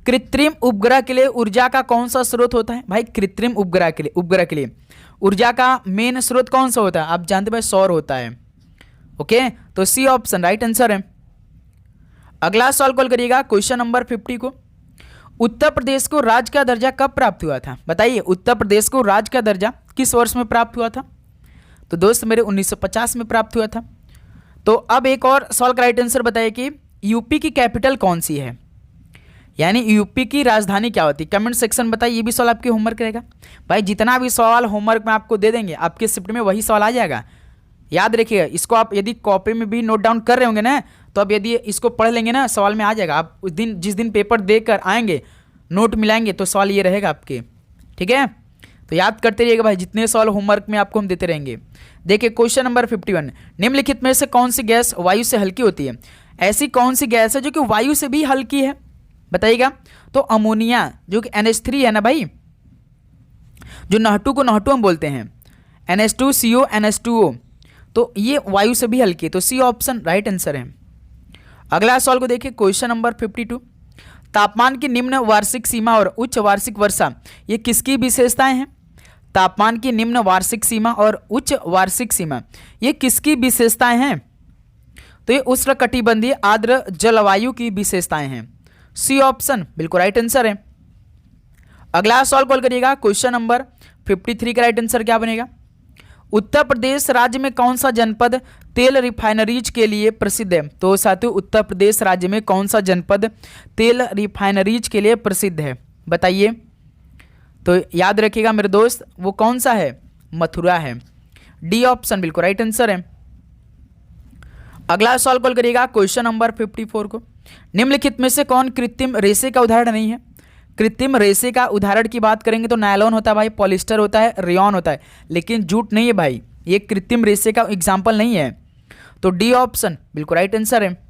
कृत्रिम उपग्रह के लिए ऊर्जा का कौन सा स्रोत होता है? भाई कृत्रिम उपग्रह के लिए ऊर्जा का मेन स्रोत कौन सा होता है? आप जानते भाई सौर होता है। ओके, तो सी ऑप्शन राइट आंसर है। अगला सवाल कॉल करिएगा, क्वेश्चन नंबर 50 को। उत्तर प्रदेश को राज्य का दर्जा कब प्राप्त हुआ था? बताइए, उत्तर प्रदेश को राज्य का दर्जा किस वर्ष में प्राप्त हुआ था? तो दोस्त मेरे 1950 में प्राप्त हुआ था। तो अब एक और सवाल का राइट आंसर बताइए कि यूपी की कैपिटल कौन सी है, यानी यूपी की राजधानी क्या होती है? कमेंट सेक्शन बताइए। ये भी सवाल आपके होमवर्क रहेगा भाई, जितना भी सवाल होमवर्क में आपको दे देंगे आपके शिफ्ट में वही सवाल आ जाएगा। याद रखिएगा, इसको आप यदि कॉपी में भी नोट डाउन कर रहे होंगे ना, तो अब यदि इसको पढ़ लेंगे ना, सवाल में आ जाएगा। आप उस दिन जिस दिन पेपर देकर आएंगे, नोट मिलाएंगे, तो सवाल ये रहेगा आपके। ठीक है, तो याद करते रहिएगा भाई, जितने सवाल होमवर्क में आपको हम देते रहेंगे। देखिए क्वेश्चन नंबर 51। निम्नलिखित में से कौन सी गैस वायु से हल्की होती है? ऐसी कौन सी गैस है जो कि वायु से भी हल्की है? बताइएगा। तो अमोनिया, जो कि NH3 है ना भाई, जो नहटू को नहटू हम बोलते हैं, NH2CO NH2O, तो ये वायु से भी हल्की है। तो सी ऑप्शन राइट आंसर है। अगला सवाल को देखिए, क्वेश्चन नंबर 52। तापमान की निम्न वार्षिक सीमा और उच्च वार्षिक वर्षा ये किसकी विशेषताएं हैं? तापमान की निम्न वार्षिक सीमा और उच्च वार्षिक सीमा ये किसकी विशेषताएं हैं? तो ये उष्णकटिबंधीय आर्द्र जलवायु की विशेषताएं हैं। सी ऑप्शन बिल्कुल राइट आंसर है। अगला सवाल कॉल करिएगा, क्वेश्चन नंबर 53 का राइट आंसर क्या बनेगा? उत्तर प्रदेश राज्य में कौन सा जनपद तेल रिफाइनरीज के लिए प्रसिद्ध है? तो साथियों, उत्तर प्रदेश राज्य में कौन सा जनपद तेल रिफाइनरीज के लिए प्रसिद्ध है? बताइए। तो याद रखिएगा मेरे दोस्त, वो कौन सा है? मथुरा है। डी ऑप्शन बिल्कुल राइट आंसर है। अगला सवाल कॉल करिएगा, क्वेश्चन नंबर 54 को। निम्नलिखित में से कौन कृत्रिम रेशे का उदाहरण नहीं है? कृत्रिम रेशे का उदाहरण की बात करेंगे तो नायलॉन होता है भाई, पॉलिस्टर होता है, रेयॉन होता है, लेकिन जूट नहीं है भाई, ये कृत्रिम रेशे का एग्जाम्पल नहीं है। तो डी ऑप्शन बिल्कुल राइट आंसर है।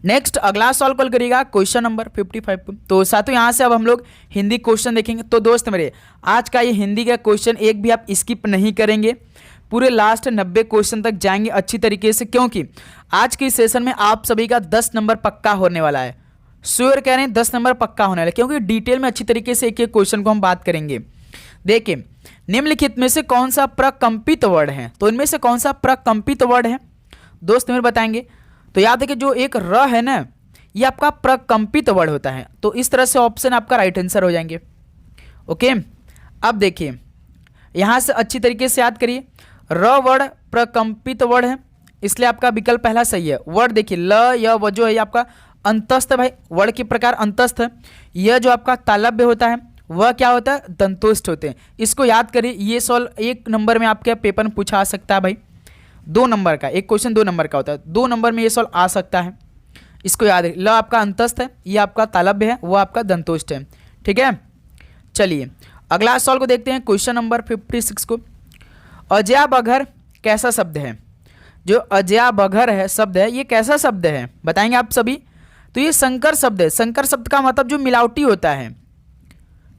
नेक्स्ट अगला सॉल्व कॉल करिएगा क्वेश्चन नंबर 55 को। तो साथियों यहाँ से अब हम लोग हिंदी क्वेश्चन देखेंगे। तो दोस्त मेरे आज का ये हिंदी का क्वेश्चन एक भी आप स्किप नहीं करेंगे, पूरे लास्ट 90 क्वेश्चन तक जाएंगे अच्छी तरीके से, क्योंकि आज के सेशन में आप सभी का 10 नंबर पक्का होने वाला है। श्योर कह रहे हैं 10 नंबर पक्का होने वाला है, क्योंकि डिटेल में अच्छी तरीके से एक एक क्वेश्चन को हम बात करेंगे। देखिए निम्नलिखित में से कौन सा प्रकंपित वर्ड है? तो इनमें से कौन सा प्रकंपित वर्ड है दोस्त मेरे बताएंगे। तो याद है कि जो एक र है ना, ये आपका प्रकंपित वर्ड होता है। तो इस तरह से ऑप्शन आपका राइट आंसर हो जाएंगे। ओके, अब देखिए यहां से अच्छी तरीके से याद करिए, र वर्ड प्रकंपित वर्ड है, इसलिए आपका विकल्प पहला सही है। वर्ड देखिए ल य व जो है आपका अंतस्थ है भाई, वर्ड के प्रकार अंतस्थ है। यह जो आपका तालव्य होता है वह क्या होता है? दंतोष्ठ होते हैं। इसको याद करिए, ये सॉल्व 1 नंबर में आपके पेपर में पूछा आ सकता है भाई, 2 नंबर का, एक क्वेश्चन 2 नंबर का होता है, 2 नंबर में ये सॉल्व आ सकता है। इसको याद रखिए, ल आपका अंतस्थ है, ये आपका तालव्य है, वो आपका दंतोष्ठ है। ठीक है, चलिए अगला सॉल्व को देखते हैं क्वेश्चन नंबर 56 को। अजयाबघर कैसा शब्द है? जो अजयाबघर है शब्द है, ये कैसा शब्द है बताएंगे आप सभी। तो ये संकर शब्द है। संकर शब्द का मतलब जो मिलावटी होता है।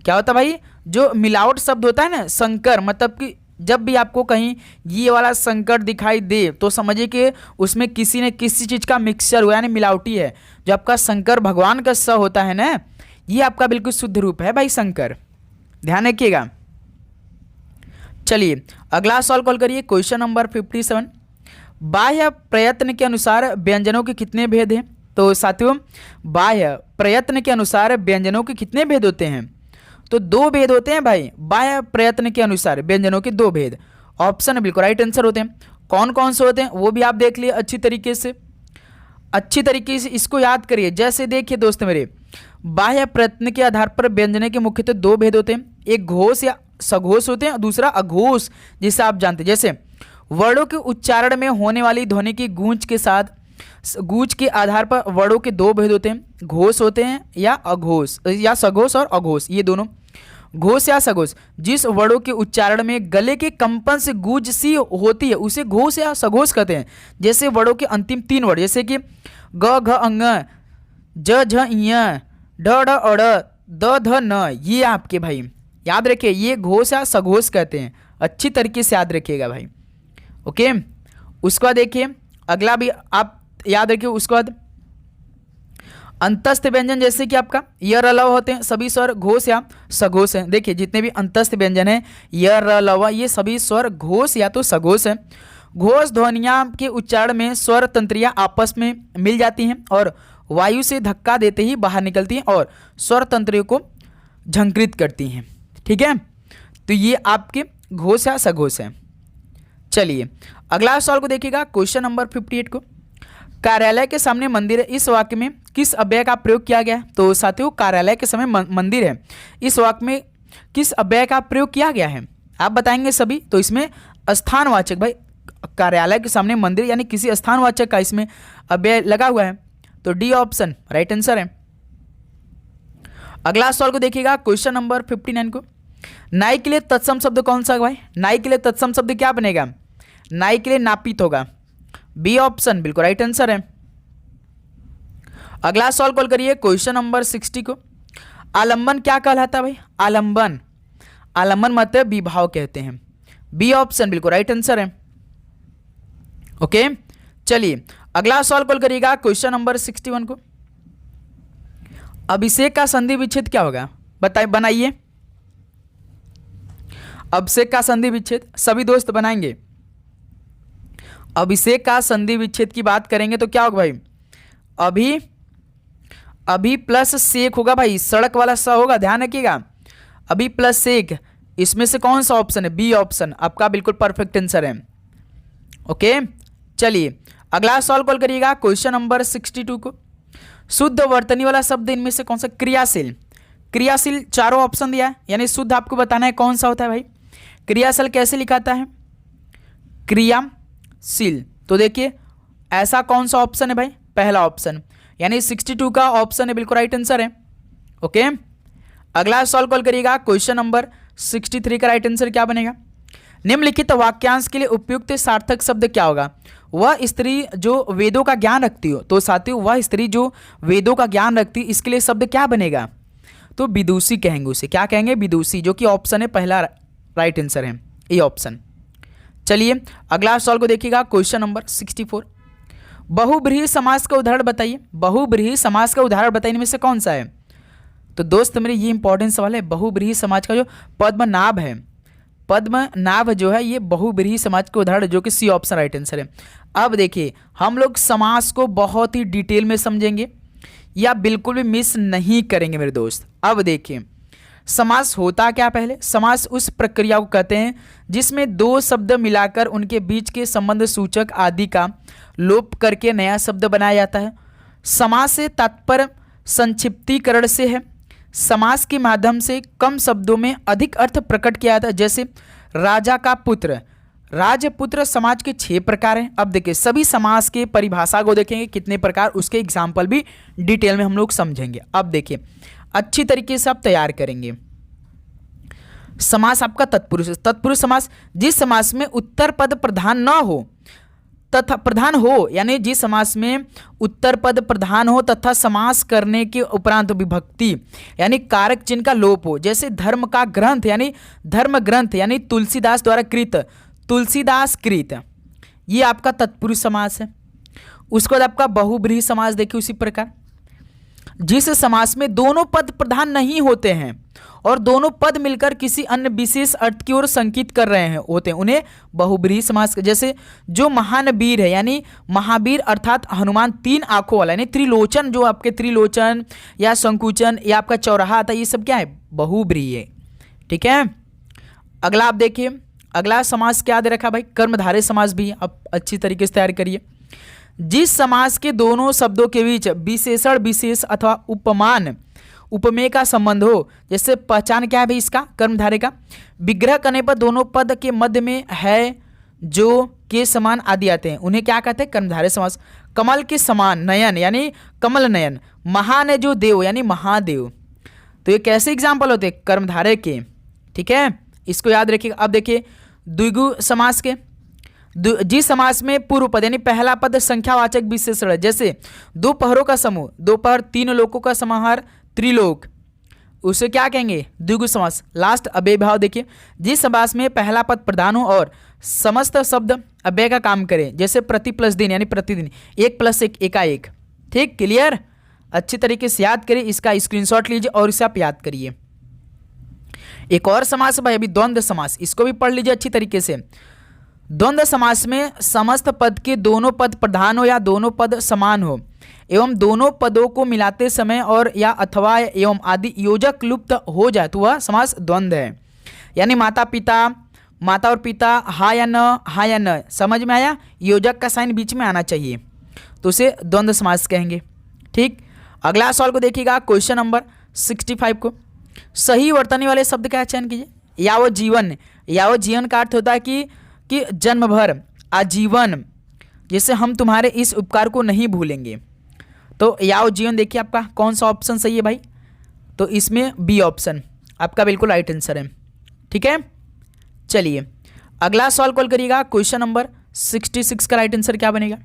क्या होता है भाई? जो मिलावट शब्द होता है ना, संकर, मतलब कि जब भी आपको कहीं ये वाला संकर दिखाई दे तो समझिए कि उसमें किसी ने किसी चीज़ का मिक्सचर हुआ, यानी मिलावटी है। जो आपका शंकर भगवान का स होता है ना, ये आपका बिल्कुल शुद्ध रूप है भाई शंकर, ध्यान रखिएगा। चलिए अगला सॉल्व कॉल करिए क्वेश्चन नंबर 57। बाह्य प्रयत्न के अनुसार व्यंजनों के कितने भेद हैं? तो साथियों बाह्य प्रयत्न के अनुसार व्यंजनों के कितने भेद होते हैं? तो 2 भेद होते हैं भाई। बाह्य प्रयत्न के अनुसार व्यंजनों के 2 भेद, ऑप्शन बिल्कुल राइट आंसर होते हैं। कौन कौन से होते हैं वो भी आप देख लिए अच्छी तरीके से, अच्छी तरीके से इसको याद करिए। जैसे देखिए दोस्त मेरे, बाह्य प्रयत्न के आधार पर व्यंजन के मुख्यतः 2 भेद होते हैं, एक घोष या सघोष होते हैं, दूसरा अघोष, जिसे आप जानते हैं। जैसे वर्णों के उच्चारण में होने वाली ध्वनि की गूंज के साथ गूंज के आधार पर वर्णों के 2 भेद होते हैं, घोष होते हैं या अघोष, या सघोष और अघोष, ये दोनों। घोष या सघोष, जिस वर्णों के उच्चारण में गले के कंपन से गूंज सी होती है उसे घोष या सघोष कहते हैं। जैसे वर्णों के अंतिम 3 वर्ड, जैसे कि ग घ अंग, ज झ ञ, ढ ढ अड़, द ध न, ये आपके भाई याद रखिए, ये घोष या सघोष कहते हैं। अच्छी तरीके से याद रखिएगा भाई। ओके, उसके बाद देखिए अगला भी आप याद रखिए। उसके बाद अंतस्थ व्यंजन, जैसे कि आपका य र लव होते हैं, सभी स्वर घोष या सघोष हैं। देखिए जितने भी अंतस्थ व्यंजन हैं य र लव, ये सभी स्वर घोष या तो सघोष हैं। घोष ध्वनियाँ के उच्चारण में स्वर तंत्रियाँ आपस में मिल जाती हैं और वायु से धक्का देते ही बाहर निकलती हैं और स्वर तंत्रियों को झंकृत करती हैं। ठीक है, तो ये आपके घोष या सघोष हैं। चलिए अगला सवाल को देखिएगा क्वेश्चन नंबर 58 को। कार्यालय के सामने मंदिर है, इस वाक्य में किस अव्यय का प्रयोग किया गया है? तो साथियों कार्यालय के सामने मंदिर है, इस वाक्य में किस अव्यय का प्रयोग किया गया है आप बताएंगे सभी। तो इसमें स्थानवाचक, भाई कार्यालय के सामने मंदिर यानी किसी स्थानवाचक का इसमें अव्यय लगा हुआ है। तो डी ऑप्शन राइट आंसर है। अगला सवाल को देखिएगा क्वेश्चन नंबर 59 को। नाई के लिए तत्सम शब्द कौन सा है भाई? नाई के लिए तत्सम शब्द क्या बनेगा? नाई के लिए नापित होगा। बी ऑप्शन बिल्कुल राइट आंसर है। अगला सॉल्व कॉल करिए क्वेश्चन नंबर 60 को। आलंबन क्या कहलाता है भाई? आलंबन, आलंबन मतलब विभाव कहते हैं। बी ऑप्शन बिल्कुल राइट आंसर है। ओके, चलिए अगला सॉल्व कॉल करिएगा क्वेश्चन नंबर 61 को। अभिषेक का संधि विच्छेद क्या होगा? बताइए, बनाइए। अभिषेक का संधि विच्छेद सभी दोस्त बनाएंगे। अभिषेक का संधि विच्छेद की बात करेंगे तो क्या होगा भाई? अभी प्लस सेक होगा भाई, सड़क वाला स होगा, ध्यान रखिएगा। अभी प्लस सेक, इसमें से कौन सा ऑप्शन है? बी ऑप्शन आपका बिल्कुल परफेक्ट आंसर है। ओके, चलिए अगला सॉल्व कॉल करिएगा क्वेश्चन नंबर 62 को। शुद्ध वर्तनी वाला शब्द इनमें से कौन सा? क्रियाशील। क्रियाशील चारों ऑप्शन दिया है, यानी शुद्ध आपको बताना है कौन सा होता है भाई। क्रियाशील कैसे लिखाता है? क्रियाशील। तो देखिए ऐसा कौन सा ऑप्शन है भाई? पहला ऑप्शन। यानी 62 का ऑप्शन है बिल्कुल राइट आंसर है। ओके, अगला सॉल्व कॉल करिएगा। क्वेश्चन नंबर 63 का राइट आंसर क्या बनेगा? निम्नलिखित वाक्यांश के लिए उपयुक्त सार्थक शब्द क्या होगा? वह स्त्री जो वेदों का ज्ञान रखती हो, तो साथियों वह स्त्री जो वेदों का ज्ञान रखती, इसके लिए शब्द क्या बनेगा? तो विदुषी कहेंगे उसे। क्या कहेंगे? विदुषी, जो कि ऑप्शन है पहला राइट आंसर है ये ऑप्शन। चलिए अगला सवाल को देखिएगा। क्वेश्चन नंबर 64, बहुब्रीहि समास का उदाहरण बताइए। बहुब्रीहि समास का उदाहरण बताइए इनमें से कौन सा है? तो दोस्त मेरे ये इंपॉर्टेंट सवाल है। बहुब्रीहि समाज का जो पद्मनाभ है, पद्मनाभ जो है ये बहुब्रीहि समाज का उदाहरण, जो कि सी ऑप्शन राइट आंसर है। अब देखिए हम लोग समास को बहुत ही डिटेल में समझेंगे या बिल्कुल भी मिस नहीं करेंगे मेरे दोस्त। अब देखिए समास होता क्या? पहले समास उस प्रक्रिया को कहते हैं जिसमें दो शब्द मिलाकर उनके बीच के संबंध सूचक आदि का लोप करके नया शब्द बनाया जाता है। समास से तात्पर्य संक्षिप्तीकरण से है। समास के माध्यम से कम शब्दों में अधिक अर्थ प्रकट किया जाता है। जैसे राजा का पुत्र, राजपुत्र समाज के 6 प्रकार हैं। अब देखिए सभी समास के परिभाषा को देखेंगे कितने प्रकार, उसके एग्जाम्पल भी डिटेल में हम लोग समझेंगे। अब देखिए अच्छी तरीके से आप तैयार करेंगे। समास आपका तत्पुरुष, तत्पुरुष समास जिस समास में उत्तर पद प्रधान न हो तथा प्रधान हो, यानी जिस समास में उत्तर पद प्रधान हो तथा समास करने के उपरांत विभक्ति यानी कारक चिन्ह का लोप हो। जैसे धर्म का ग्रंथ यानी धर्म ग्रंथ यानी तुलसीदास द्वारा कृत, तुलसीदास कृत, ये आपका तत्पुरुष समास है। उसके बाद आपका बहुब्रीहि समास देखिए उसी प्रकार, जिस समास में दोनों पद प्रधान नहीं होते हैं और दोनों पद मिलकर किसी अन्य विशेष अर्थ की ओर संकेत कर रहे हैं होते हैं, उन्हें बहुब्रीहि समास। जैसे जो महान वीर है यानी महावीर अर्थात हनुमान 3 आंखों वाला यानी त्रिलोचन, जो आपके त्रिलोचन या संकुचन या आपका चौराहा आता है, ये सब क्या है? बहुब्रीहि है। ठीक है, अगला आप देखिए, अगला समास क्या दे रखा भाई? कर्मधारय समास भी। अब अच्छी तरीके से तैयार करिए। जिस समास के दोनों शब्दों के बीच विशेषण विशेष अथवा उपमान उपमेय का संबंध हो। जैसे पहचान क्या है भाई इसका? कर्मधारय का विग्रह करने पर दोनों पद के मध्य में है, जो, के समान आदि आते हैं, उन्हें क्या कहते हैं? कर्मधारय समास। कमल के समान नयन यानी कमल नयन, महान है जो देव यानी महादेव, तो ये कैसे एग्जाम्पल होते हैं? कर्मधारय के। ठीक है, इसको याद रखिएगा। अब देखिए द्विगु समास के, जिस समास में पूर्व पद यानी पहला पद संख्यावाचक विशेषण है। जैसे दोपहरों का समूह, दोपहर, 3 लोकों का समाहार, त्रिलोक, उसे क्या कहेंगे? द्विगु समास। लास्ट अव्यय भाव देखिए, जिस समास में पहला पद प्रधान हो और समस्त शब्द अव्यय का काम करें। जैसे प्रति प्लस दिन यानी प्रतिदिन, 1 + 1 एकाएक। ठीक, क्लियर? अच्छी तरीके से याद करिए, इसका स्क्रीनशॉट लीजिए और इसे आप याद करिए। एक और समास भाई अभी द्वंद्व समास, इसको भी पढ़ लीजिए अच्छी तरीके से। द्वंद्व समास में समस्त पद के दोनों पद प्रधान हो या दोनों पद समान हो एवं दोनों पदों को मिलाते समय और या अथवा एवं आदि योजक लुप्त हो जाए तो वह समास द्वंद्व है। यानी माता पिता, माता और पिता, हा या न, समझ में आया? योजक का साइन बीच में आना चाहिए, तो उसे द्वंद्व समास कहेंगे। ठीक, अगला सवाल को देखिएगा। क्वेश्चन नंबर 65 को, सही वर्तनी वाले शब्द का चयन कीजिए। यावज्जीवन, यावज्जीवन का अर्थ होता है कि जन्म भर, आजीवन, जैसे हम तुम्हारे इस उपकार को नहीं भूलेंगे। तो यावज्जीवन देखिए आपका कौन सा ऑप्शन सही है भाई? तो इसमें बी ऑप्शन आपका बिल्कुल राइट आंसर है। ठीक है, चलिए अगला सवाल कॉल करिएगा। क्वेश्चन नंबर 66 का राइट आंसर क्या बनेगा?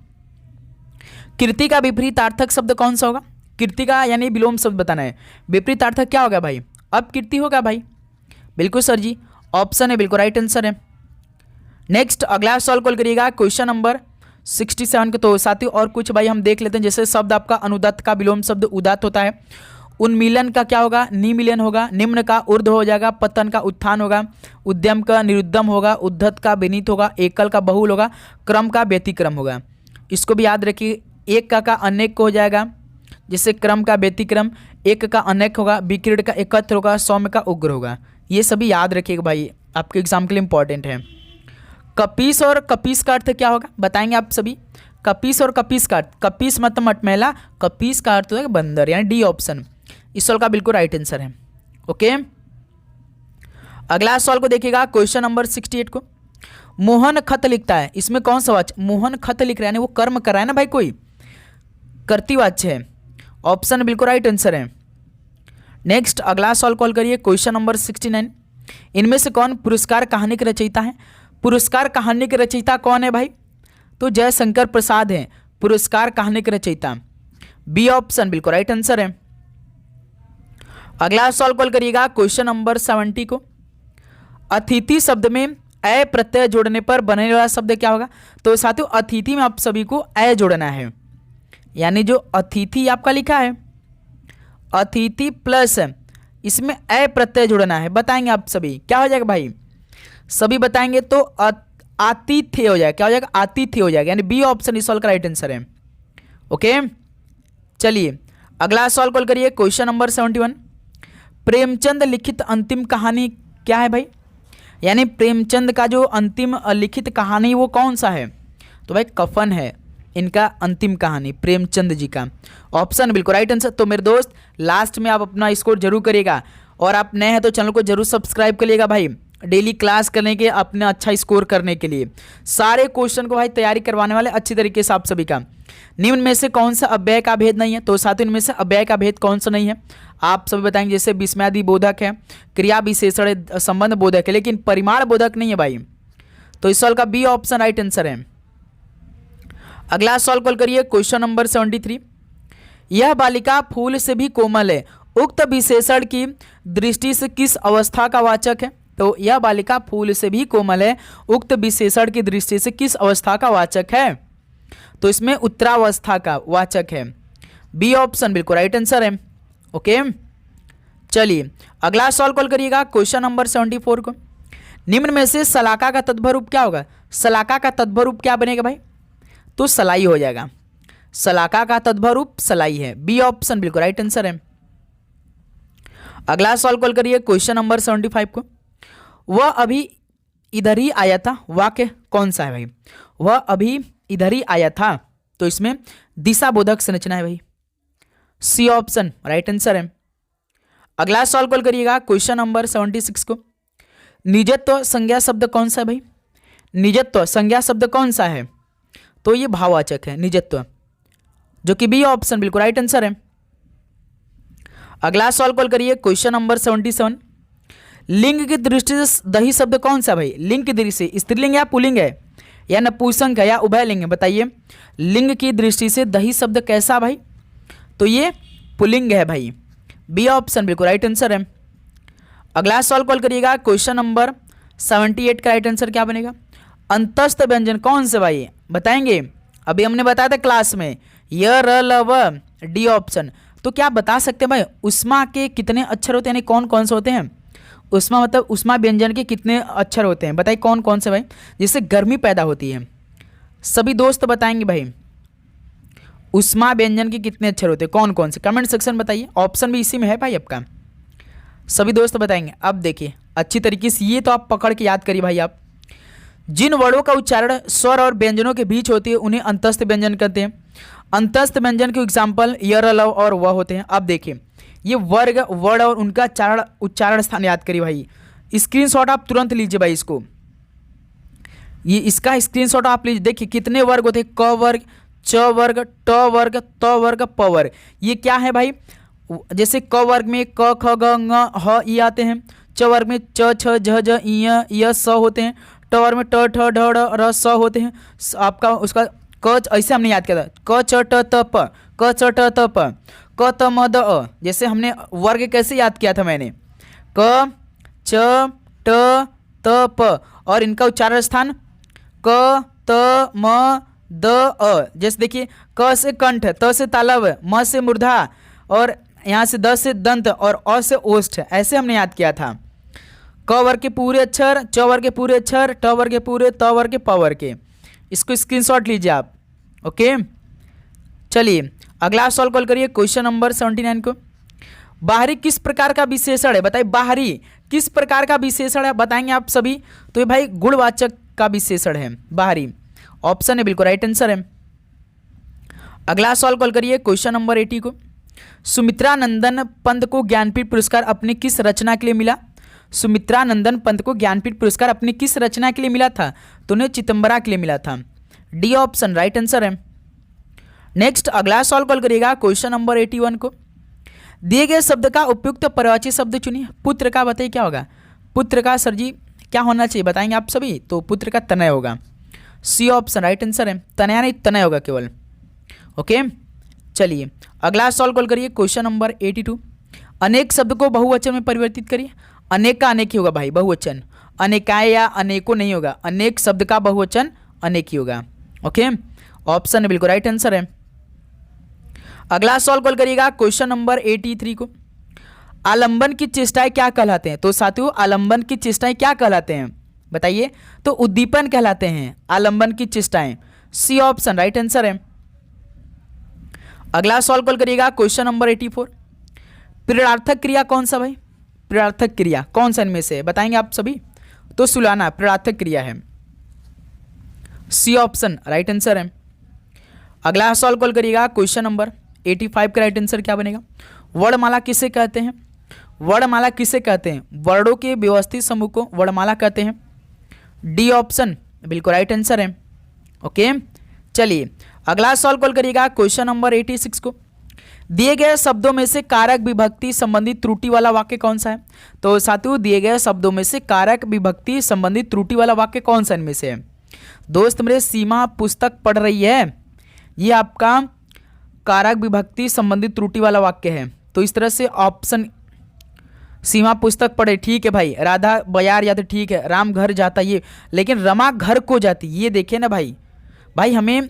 कीर्ति का विपरीतार्थक शब्द कौन सा होगा? कीर्ति का यानी विलोम शब्द बताना है, विपरीतार्थक क्या होगा भाई? अब कीर्ति होगा भाई। बिल्कुल सर जी, ऑप्शन है बिल्कुल राइट आंसर है। नेक्स्ट अगला सवाल कॉल करिएगा। क्वेश्चन नंबर 67 का। तो साथियों और कुछ भाई हम देख लेते हैं। जैसे शब्द आपका अनुदात्त का विलोम शब्द उदात्त होता है। उन्मीलन का क्या होगा? निमीलन होगा। निम्न का ऊर्ध्व हो जाएगा। पतन का उत्थान होगा। उद्यम का निरुद्यम होगा। उद्धत का विनीत होगा। एकल का बहुल होगा। क्रम का व्यतिक्रम होगा। इसको भी याद रखिए। एक का अनेक को हो जाएगा, जैसे क्रम का व्यतिक्रम। एक का अनेक होगा। विकीर्ण का एकत्र होगा। सौम्य का उग्र होगा। ये सभी याद रखिएगा भाई, आपके एग्जाम के लिए इंपॉर्टेंट है। कपीस और कपीस का अर्थ क्या होगा बताएंगे आप सभी? कपीस और कपीस का अर्थ, कपीस मतलब मटमैला, कपीस का अर्थ होता है बंदर, यानी डी ऑप्शन इस सवाल का बिल्कुल राइट आंसर है। ओके, अगला सवाल को देखिएगा। क्वेश्चन नंबर 68 को, मोहन खत लिखता है, इसमें कौन सा वाच्य? मोहन खत लिख रहा है, यानी वो कर्म कर रहा है ना भाई, कोई कर्तृवाच्य है। ऑप्शन बिल्कुल राइट आंसर है। नेक्स्ट अगला सवाल कॉल करिए, क्वेश्चन नंबर 69। इनमें से कौन पुरस्कार कहानी के रचयिता है? पुरस्कार कहानी के रचयिता कौन है भाई? तो जयशंकर प्रसाद हैं पुरस्कार कहानी के रचयिता। बी ऑप्शन बिल्कुल राइट आंसर है। अगला सवाल कॉल करिएगा, क्वेश्चन नंबर 70 को। अतिथि शब्द में ए प्रत्यय जोड़ने पर बनने वाला शब्द क्या होगा? तो साथियों अतिथि में आप सभी को ए जोड़ना है, यानी जो अतिथि आपका लिखा है अतिथि प्लस इसमें ए प्रत्यय जोड़ना है। बताएंगे आप सभी क्या हो जाएगा भाई? सभी बताएंगे तो आतिथ्य हो जाएगा। क्या हो जाएगा? आतिथ्य हो जाएगा, यानी बी ऑप्शन इस सवाल का राइट आंसर है। ओके, चलिए अगला सवाल कॉल करिए, क्वेश्चन नंबर 71। प्रेमचंद लिखित अंतिम कहानी क्या है भाई? यानी प्रेमचंद का जो अंतिम लिखित कहानी वो कौन सा है? तो भाई कफन है इनका अंतिम कहानी प्रेमचंद जी का। ऑप्शन बिल्कुल राइट आंसर। तो मेरे दोस्त लास्ट में आप अपना स्कोर जरूर करिएगा, और आप नए हैं तो चैनल को जरूर सब्सक्राइब करिएगा भाई, डेली क्लास करने के अपने अच्छा स्कोर करने के लिए। सारे क्वेश्चन को भाई तैयारी करवाने वाले अच्छी तरीके से आप सभी का। निम्न में से कौन सा अव्यय का भेद नहीं है? तो साथियों इनमें से अव्यय का भेद कौन सा नहीं है आप सभी बताएंगे। जैसे विस्मयादि बोधक है, क्रिया विशेषण संबंध बोधक है, लेकिन परिमाण बोधक नहीं है भाई। तो इस सवाल का बी ऑप्शन राइट आंसर है। अगला सवाल कॉल करिए, क्वेश्चन नंबर 73। यह बालिका फूल से भी कोमल है, उक्त विशेषण की दृष्टि से किस अवस्था का वाचक है? तो यह बालिका फूल से भी कोमल है, उक्त विशेषण की दृष्टि से किस अवस्था का वाचक है? तो इसमें उत्तरावस्था का वाचक है। बी ऑप्शन बिल्कुल राइट आंसर है। ओके, चलिए अगला सवाल कॉल करिएगा, क्वेश्चन नंबर 74 को। निम्न में से सलाका का तद्भव रूप क्या होगा? सलाका का तद्भव रूप क्या बनेगा भाई? तो सलाई हो जाएगा। सलाका का तद्भव रूप सलाई है। बी ऑप्शन बिल्कुल राइट आंसर है। अगला सवाल कॉल करिए, क्वेश्चन नंबर 75 को। वह अभी इधर ही आया था, वाक्य कौन सा है भाई? वह अभी इधर ही आया था, तो इसमें दिशा बोधक संरचना है भाई। सी ऑप्शन राइट आंसर है। अगला सवाल कॉल करिएगा, क्वेश्चन नंबर 76 को। निजत्व संज्ञा शब्द कौन सा है भाई? निजत्व संज्ञा शब्द कौन सा है? तो ये भाववाचक है निजत्व, जो कि बी ऑप्शन बिल्कुल राइट आंसर है। अगला सवाल कॉल करिए, क्वेश्चन नंबर 77। लिंग की दृष्टि से दही शब्द कौन सा भाई? लिंग की दृष्टि से स्त्रीलिंग या पुल्लिंग है, या नपुंसक है, या उभयलिंग है? बताइए लिंग की दृष्टि से दही शब्द कैसा भाई? तो ये पुल्लिंग है भाई। बी ऑप्शन बिल्कुल राइट आंसर है। अगला सवाल कॉल करिएगा, क्वेश्चन नंबर 78 का राइट आंसर क्या बनेगा? अंतस्थ व्यंजन कौन से भाई? बताएंगे। अभी हमने बताया था क्लास में य र ल व, डी ऑप्शन। तो क्या बता सकते हैं भाई उष्मा के कितने अक्षर होते हैं, यानी कौन कौन से होते हैं? उष्मा मतलब उष्मा व्यंजन के कितने अक्षर होते हैं? बताइए कौन कौन से भाई, जिससे गर्मी पैदा होती है। सभी दोस्त बताएंगे भाई उष्मा व्यंजन के कितने अक्षर होते हैं, कौन कौन से? कमेंट सेक्शन बताइए। ऑप्शन भी इसी में है भाई आपका, सभी दोस्त बताएंगे। अब देखिए अच्छी तरीके से ये तो आप पकड़ के याद करिए भाई। आप जिन वर्णों का उच्चारण स्वर और व्यंजनों के बीच होती है उन्हें अंतस्थ व्यंजन कहते हैं। अंतस्थ व्यंजन के एग्जाम्पल य र ल और व होते हैं। अब देखिए ये वर्ग वर्ड और उनका उच्चारण स्थान याद करिए भाई। स्क्रीनशॉट आप तुरंत लीजिए भाई इसको, ये इसका स्क्रीनशॉट आप लीजिए। देखिए कितने वर्ग होते हैं, क वर्ग, च वर्ग, ट वर्ग, त वर्ग, प वर्ग। ये क्या है भाई? जैसे क वर्ग में क ख ग ng ह ई आते हैं, च वर्ग में च छ झ झ इ य स होते हैं, ट वर्ग में ट ठ ढ ढ र स होते हैं। आपका उसका क ऐसे हमने याद किया था, क च ट त प, क च ट त प, क त म द अ। जैसे हमने वर्ग कैसे याद किया था मैंने, क च ट त प, और इनका उच्चारण स्थान क त म द अ। जैसे देखिए क से कंठ, त से तालव, म से मूर्धा, और यहाँ से द से दंत, और अ से ओष्ठ। ऐसे हमने याद किया था। क वर्ग के पूरे अक्षर, च वर्ग के पूरे अक्षर, ट वर्ग के पूरे, त वर्ग के, प वर्ग के। इसको स्क्रीनशॉट लीजिए आप। ओके, चलिए अगला सवाल कॉल करिए, क्वेश्चन नंबर 79 को। बाहरी किस प्रकार का विशेषण है? बताइए बाहरी किस प्रकार का विशेषण है, बताएंगे आप सभी। तो ये भाई गुणवाचक का विशेषण है बाहरी। ऑप्शन है बिल्कुल राइट आंसर है। अगला सवाल कॉल करिए, क्वेश्चन नंबर 80 को। सुमित्रा नंदन पंत को ज्ञानपीठ पुरस्कार अपनी किस रचना के लिए मिला? सुमित्रा नंदन पंत को ज्ञानपीठ पुरस्कार अपनी किस रचना के लिए मिला था? तो उन्हें चिदंबरा के लिए मिला था। डी ऑप्शन राइट आंसर है। नेक्स्ट अगला सवाल कॉल करिएगा क्वेश्चन नंबर 81 को। दिए गए शब्द का उपयुक्त पर्यायवाची शब्द चुनिए। पुत्र का बताइए क्या होगा। पुत्र का सर जी क्या होना चाहिए बताएंगे आप सभी। तो पुत्र का तनय होगा। सी ऑप्शन राइट आंसर है। तनया नहीं तनय होगा केवल। ओके चलिए अगला सवाल कॉल करिए क्वेश्चन नंबर 82। अनेक शब्द को बहुवचन में परिवर्तित करिए। अनेक का अनेक ही होगा भाई, बहुवचन। अनेकाय या अनेकों नहीं होगा। अनेक शब्द का बहुवचन अनेक ही होगा। ओके ऑप्शन बिल्कुल राइट आंसर है। अगला सवाल कॉल करिएगा क्वेश्चन नंबर 83 को। आलंबन की चेष्टाएं क्या कहलाते हैं। तो साथियों आलंबन की चेष्टाएं क्या कहलाते हैं बताइए। तो उद्दीपन कहलाते हैं आलंबन की चेष्टाएं। सी ऑप्शन राइट आंसर है। अगला सवाल कॉल करिएगा क्वेश्चन नंबर 84। प्रेरणार्थक क्रिया कौन सा भाई। प्रेरणार्थक क्रिया कौन सा इनमें से बताएंगे आप सभी। तो सुलाना प्रेरणार्थक क्रिया है। सी ऑप्शन राइट आंसर है। अगला सवाल कॉल करिएगा क्वेश्चन नंबर 85 का राइट आंसर क्या बनेगा। वर्णमाला किसे कहते हैं। वर्णमाला किसे कहते हैं। वर्णों के व्यवस्थित समूह को वर्णमाला कहते हैं। डी ऑप्शन बिल्कुल राइट आंसर है। ओके चलिए अगला सवाल कॉल करिएगा क्वेश्चन नंबर 86 को। दिए गए शब्दों में से कारक विभक्ति संबंधित त्रुटि वाला वाक्य कौन सा है। तो साथियों दिए गए शब्दों में से कारक विभक्ति संबंधित त्रुटि वाला वाक्य कौन सा इनमें से है। दोस्त मेरे सीमा पुस्तक पढ़ रही है, ये आपका कारक विभक्ति संबंधित त्रुटि वाला वाक्य है। तो इस तरह से ऑप्शन सीमा पुस्तक पढ़े ठीक है भाई। राधा बाजार जाते ठीक है। राम घर जाता ये, लेकिन रमा घर को जाती ये देखिए ना भाई। भाई हमें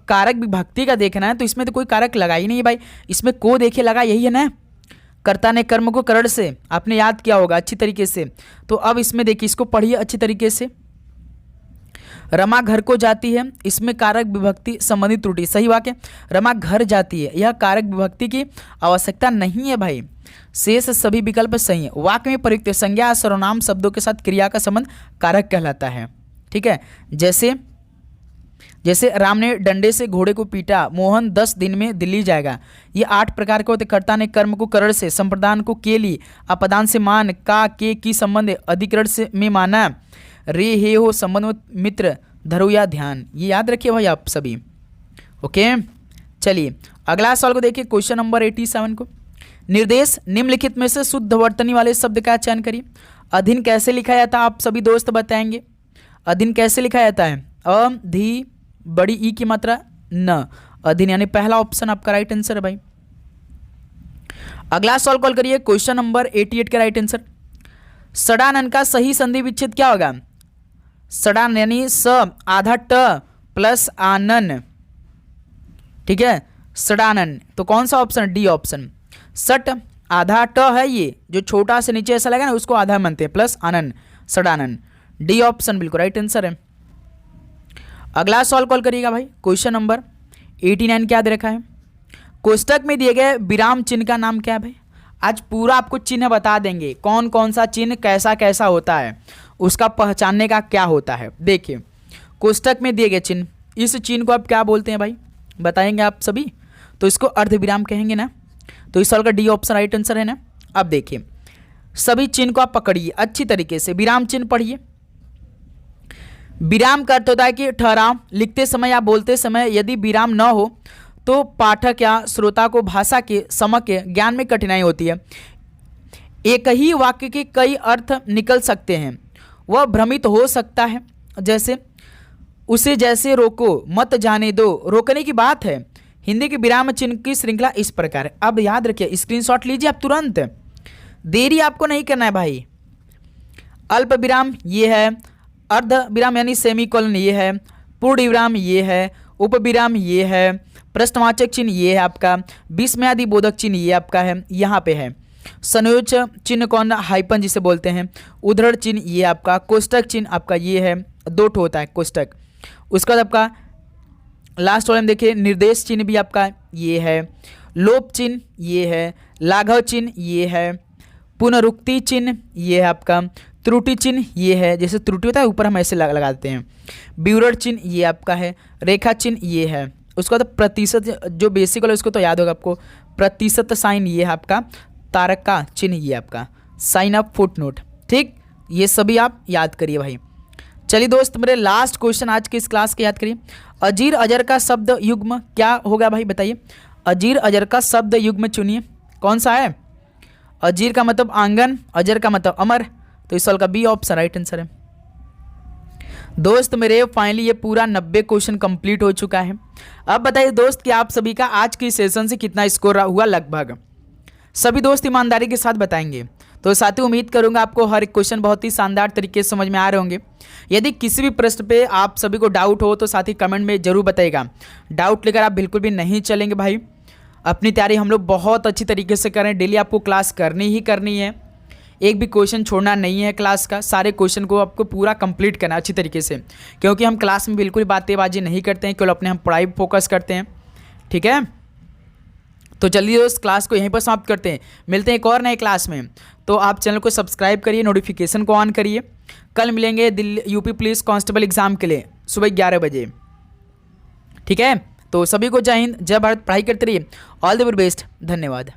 कारक विभक्ति का देखना है तो इसमें तो कोई कारक लगा ही नहीं है भाई। इसमें को देखे लगा यही है ना। कर्ता ने कर्म को करण से आपने याद किया होगा अच्छी तरीके से। तो अब इसमें देखिए इसको पढ़िए अच्छी तरीके से। रमा घर को जाती है, इसमें कारक विभक्ति संबंधित त्रुटि सही वाक्य। रमा घर जाती है यह कारक विभक्ति की आवश्यकता नहीं है भाई। शेष सभी विकल्प सही है। वाक्य में प्रयुक्त संज्ञा सर्वनाम शब्दों के साथ क्रिया का संबंध कारक कहलाता है। ठीक है जैसे राम ने डंडे से घोड़े को पीटा, मोहन 10 दिन में दिल्ली जाएगा। ये 8 प्रकार के होते। कर्ता ने कर्म को करण से, संप्रदान को के लिए, अपदान से मान, का के की संबंध, अधिकरण से में माना, रे हे हो संबंध मित्र, धरो या ध्यान। ये याद रखिए भाई आप सभी। ओके चलिए अगला सवाल को देखिए क्वेश्चन नंबर 87 को। निर्देश निम्नलिखित में से शुद्ध वर्तनी वाले शब्द का चयन करिए। अधीन कैसे लिखा जाता है आप सभी दोस्त बताएंगे। अधीन कैसे लिखा जाता है। अ धी बड़ी ई की मात्रा न, अधीन यानी पहला ऑप्शन आपका राइट आंसर है भाई। अगला सवाल कॉल करिए क्वेश्चन नंबर 88 का राइट आंसर। सडानन का सही संधि विच्छेद क्या होगा। सडान यानी स आधा ट प्लस आनन। ठीक है सडानन तो कौन सा ऑप्शन। D option. सट आधा ट है ये जो छोटा से नीचे ऐसा लगा ना उसको आधा मानते हैं, प्लस आनन सडानन। डी ऑप्शन बिल्कुल राइट आंसर है। अगला सवाल कॉल करिएगा भाई क्वेश्चन नंबर 89 क्या दे रखा है। कोष्टक में दिए गए विराम चिन्ह का नाम क्या है भाई। आज पूरा आपको चिन्ह बता देंगे कौन कौन सा चिन्ह कैसा कैसा होता है, उसका पहचानने का क्या होता है। देखिए कोष्टक में दिए गए चिन्ह, इस चिन्ह को आप क्या बोलते हैं भाई बताएंगे आप सभी। तो इसको अर्धविराम कहेंगे ना। तो इस सवाल का डी ऑप्शन राइट आंसर है ना। अब देखिए सभी चिन्ह को आप पकड़िए अच्छी तरीके से। विराम चिन्ह पढ़िए। विराम का अर्थ होता है कि ठहराव। लिखते समय या बोलते समय यदि विराम न हो तो पाठक या श्रोता को भाषा के समग्र ज्ञान में कठिनाई होती है। एक ही वाक्य के कई अर्थ निकल सकते हैं, वह भ्रमित हो सकता है। जैसे उसे जैसे रोको मत जाने दो, रोकने की बात है। हिंदी के विराम चिन्ह की श्रृंखला इस प्रकार है। अब याद रखिए स्क्रीनशॉट लीजिए आप तुरंत, देरी आपको नहीं करना है भाई। अल्प विराम ये है, अर्ध विराम यानी सेमीकोलन ये है, पूर्ण विराम ये है, उप विराम ये है, प्रश्नवाचक चिन्ह ये है आपका, विस्मयादि बोधक चिन्ह ये आपका है यहाँ पे है, संयोजक चिन्ह कौन हाइपन जिसे बोलते हैं, उद्धरण चिन्ह ये आपका, कोष्टक चिन्ह आपका ये है, 2 ठो होता है कोष्टक। उसके बाद आपका लास्ट वाले में देखिए निर्देश चिन्ह भी आपका ये है, लोप चिन्ह ये है, लाघव चिन्ह ये है, पुनरुक्ति चिन्ह ये है आपका, त्रुटि चिन्ह ये है, जैसे त्रुटि होता है ऊपर हम ऐसे लगा देते हैं, विवरण चिन्ह ये आपका है, रेखा चिन्ह ये है। उसका तो प्रतिशत जो बेसिक वाला उसको तो याद होगा आपको, प्रतिशत साइन ये है आपका, तारक का चिन्ह ये आपका, साइन ऑफ फुटनोट। ठीक ये सभी आप याद करिए भाई। चलिए दोस्त, मेरे लास्ट क्वेश्चन आज के इस क्लास के याद करिए। अजीर अजर का शब्द युग्म क्या होगा भाई, बताइए। अजीर अजर का शब्द युग्म चुनिए, कौन सा है। अजीर का मतलब आंगन, अजर का मतलब अमर, तो इस साल का बी ऑप्शन राइट आंसर है। दोस्त मेरे फाइनली ये पूरा 90 क्वेश्चन कंप्लीट हो चुका है। अब बताइए दोस्त कि आप सभी का आज की सेशन से कितना स्कोर हुआ लगभग। सभी दोस्त ईमानदारी के साथ बताएंगे। तो साथ ही उम्मीद करूंगा आपको हर एक क्वेश्चन बहुत ही शानदार तरीके से समझ में आ रहे होंगे। यदि किसी भी प्रश्न पे आप सभी को डाउट हो तो साथ ही कमेंट में जरूर बताइएगा। डाउट लेकर आप बिल्कुल भी नहीं चलेंगे भाई। अपनी तैयारी हम लोग बहुत अच्छी तरीके से करें। डेली आपको क्लास करनी ही करनी है, एक भी क्वेश्चन छोड़ना नहीं है क्लास का। सारे क्वेश्चन को आपको पूरा कंप्लीट करना अच्छी तरीके से, क्योंकि हम क्लास में बिल्कुल बातेंबाजी नहीं करते हैं, केवल अपने हम पढ़ाई पर फोकस करते हैं। ठीक है, तो चलिए दोस्त क्लास को यहीं पर समाप्त करते हैं। मिलते हैं एक और नए क्लास में। तो आप चैनल को सब्सक्राइब करिए, नोटिफिकेशन को ऑन करिए। कल मिलेंगे Delhi UP police constable exam के लिए सुबह 11 बजे। ठीक है, तो सभी को जय हिंद, जय भारत, पढ़ाई करते रहिए। ऑल द वेरी बेस्ट, धन्यवाद।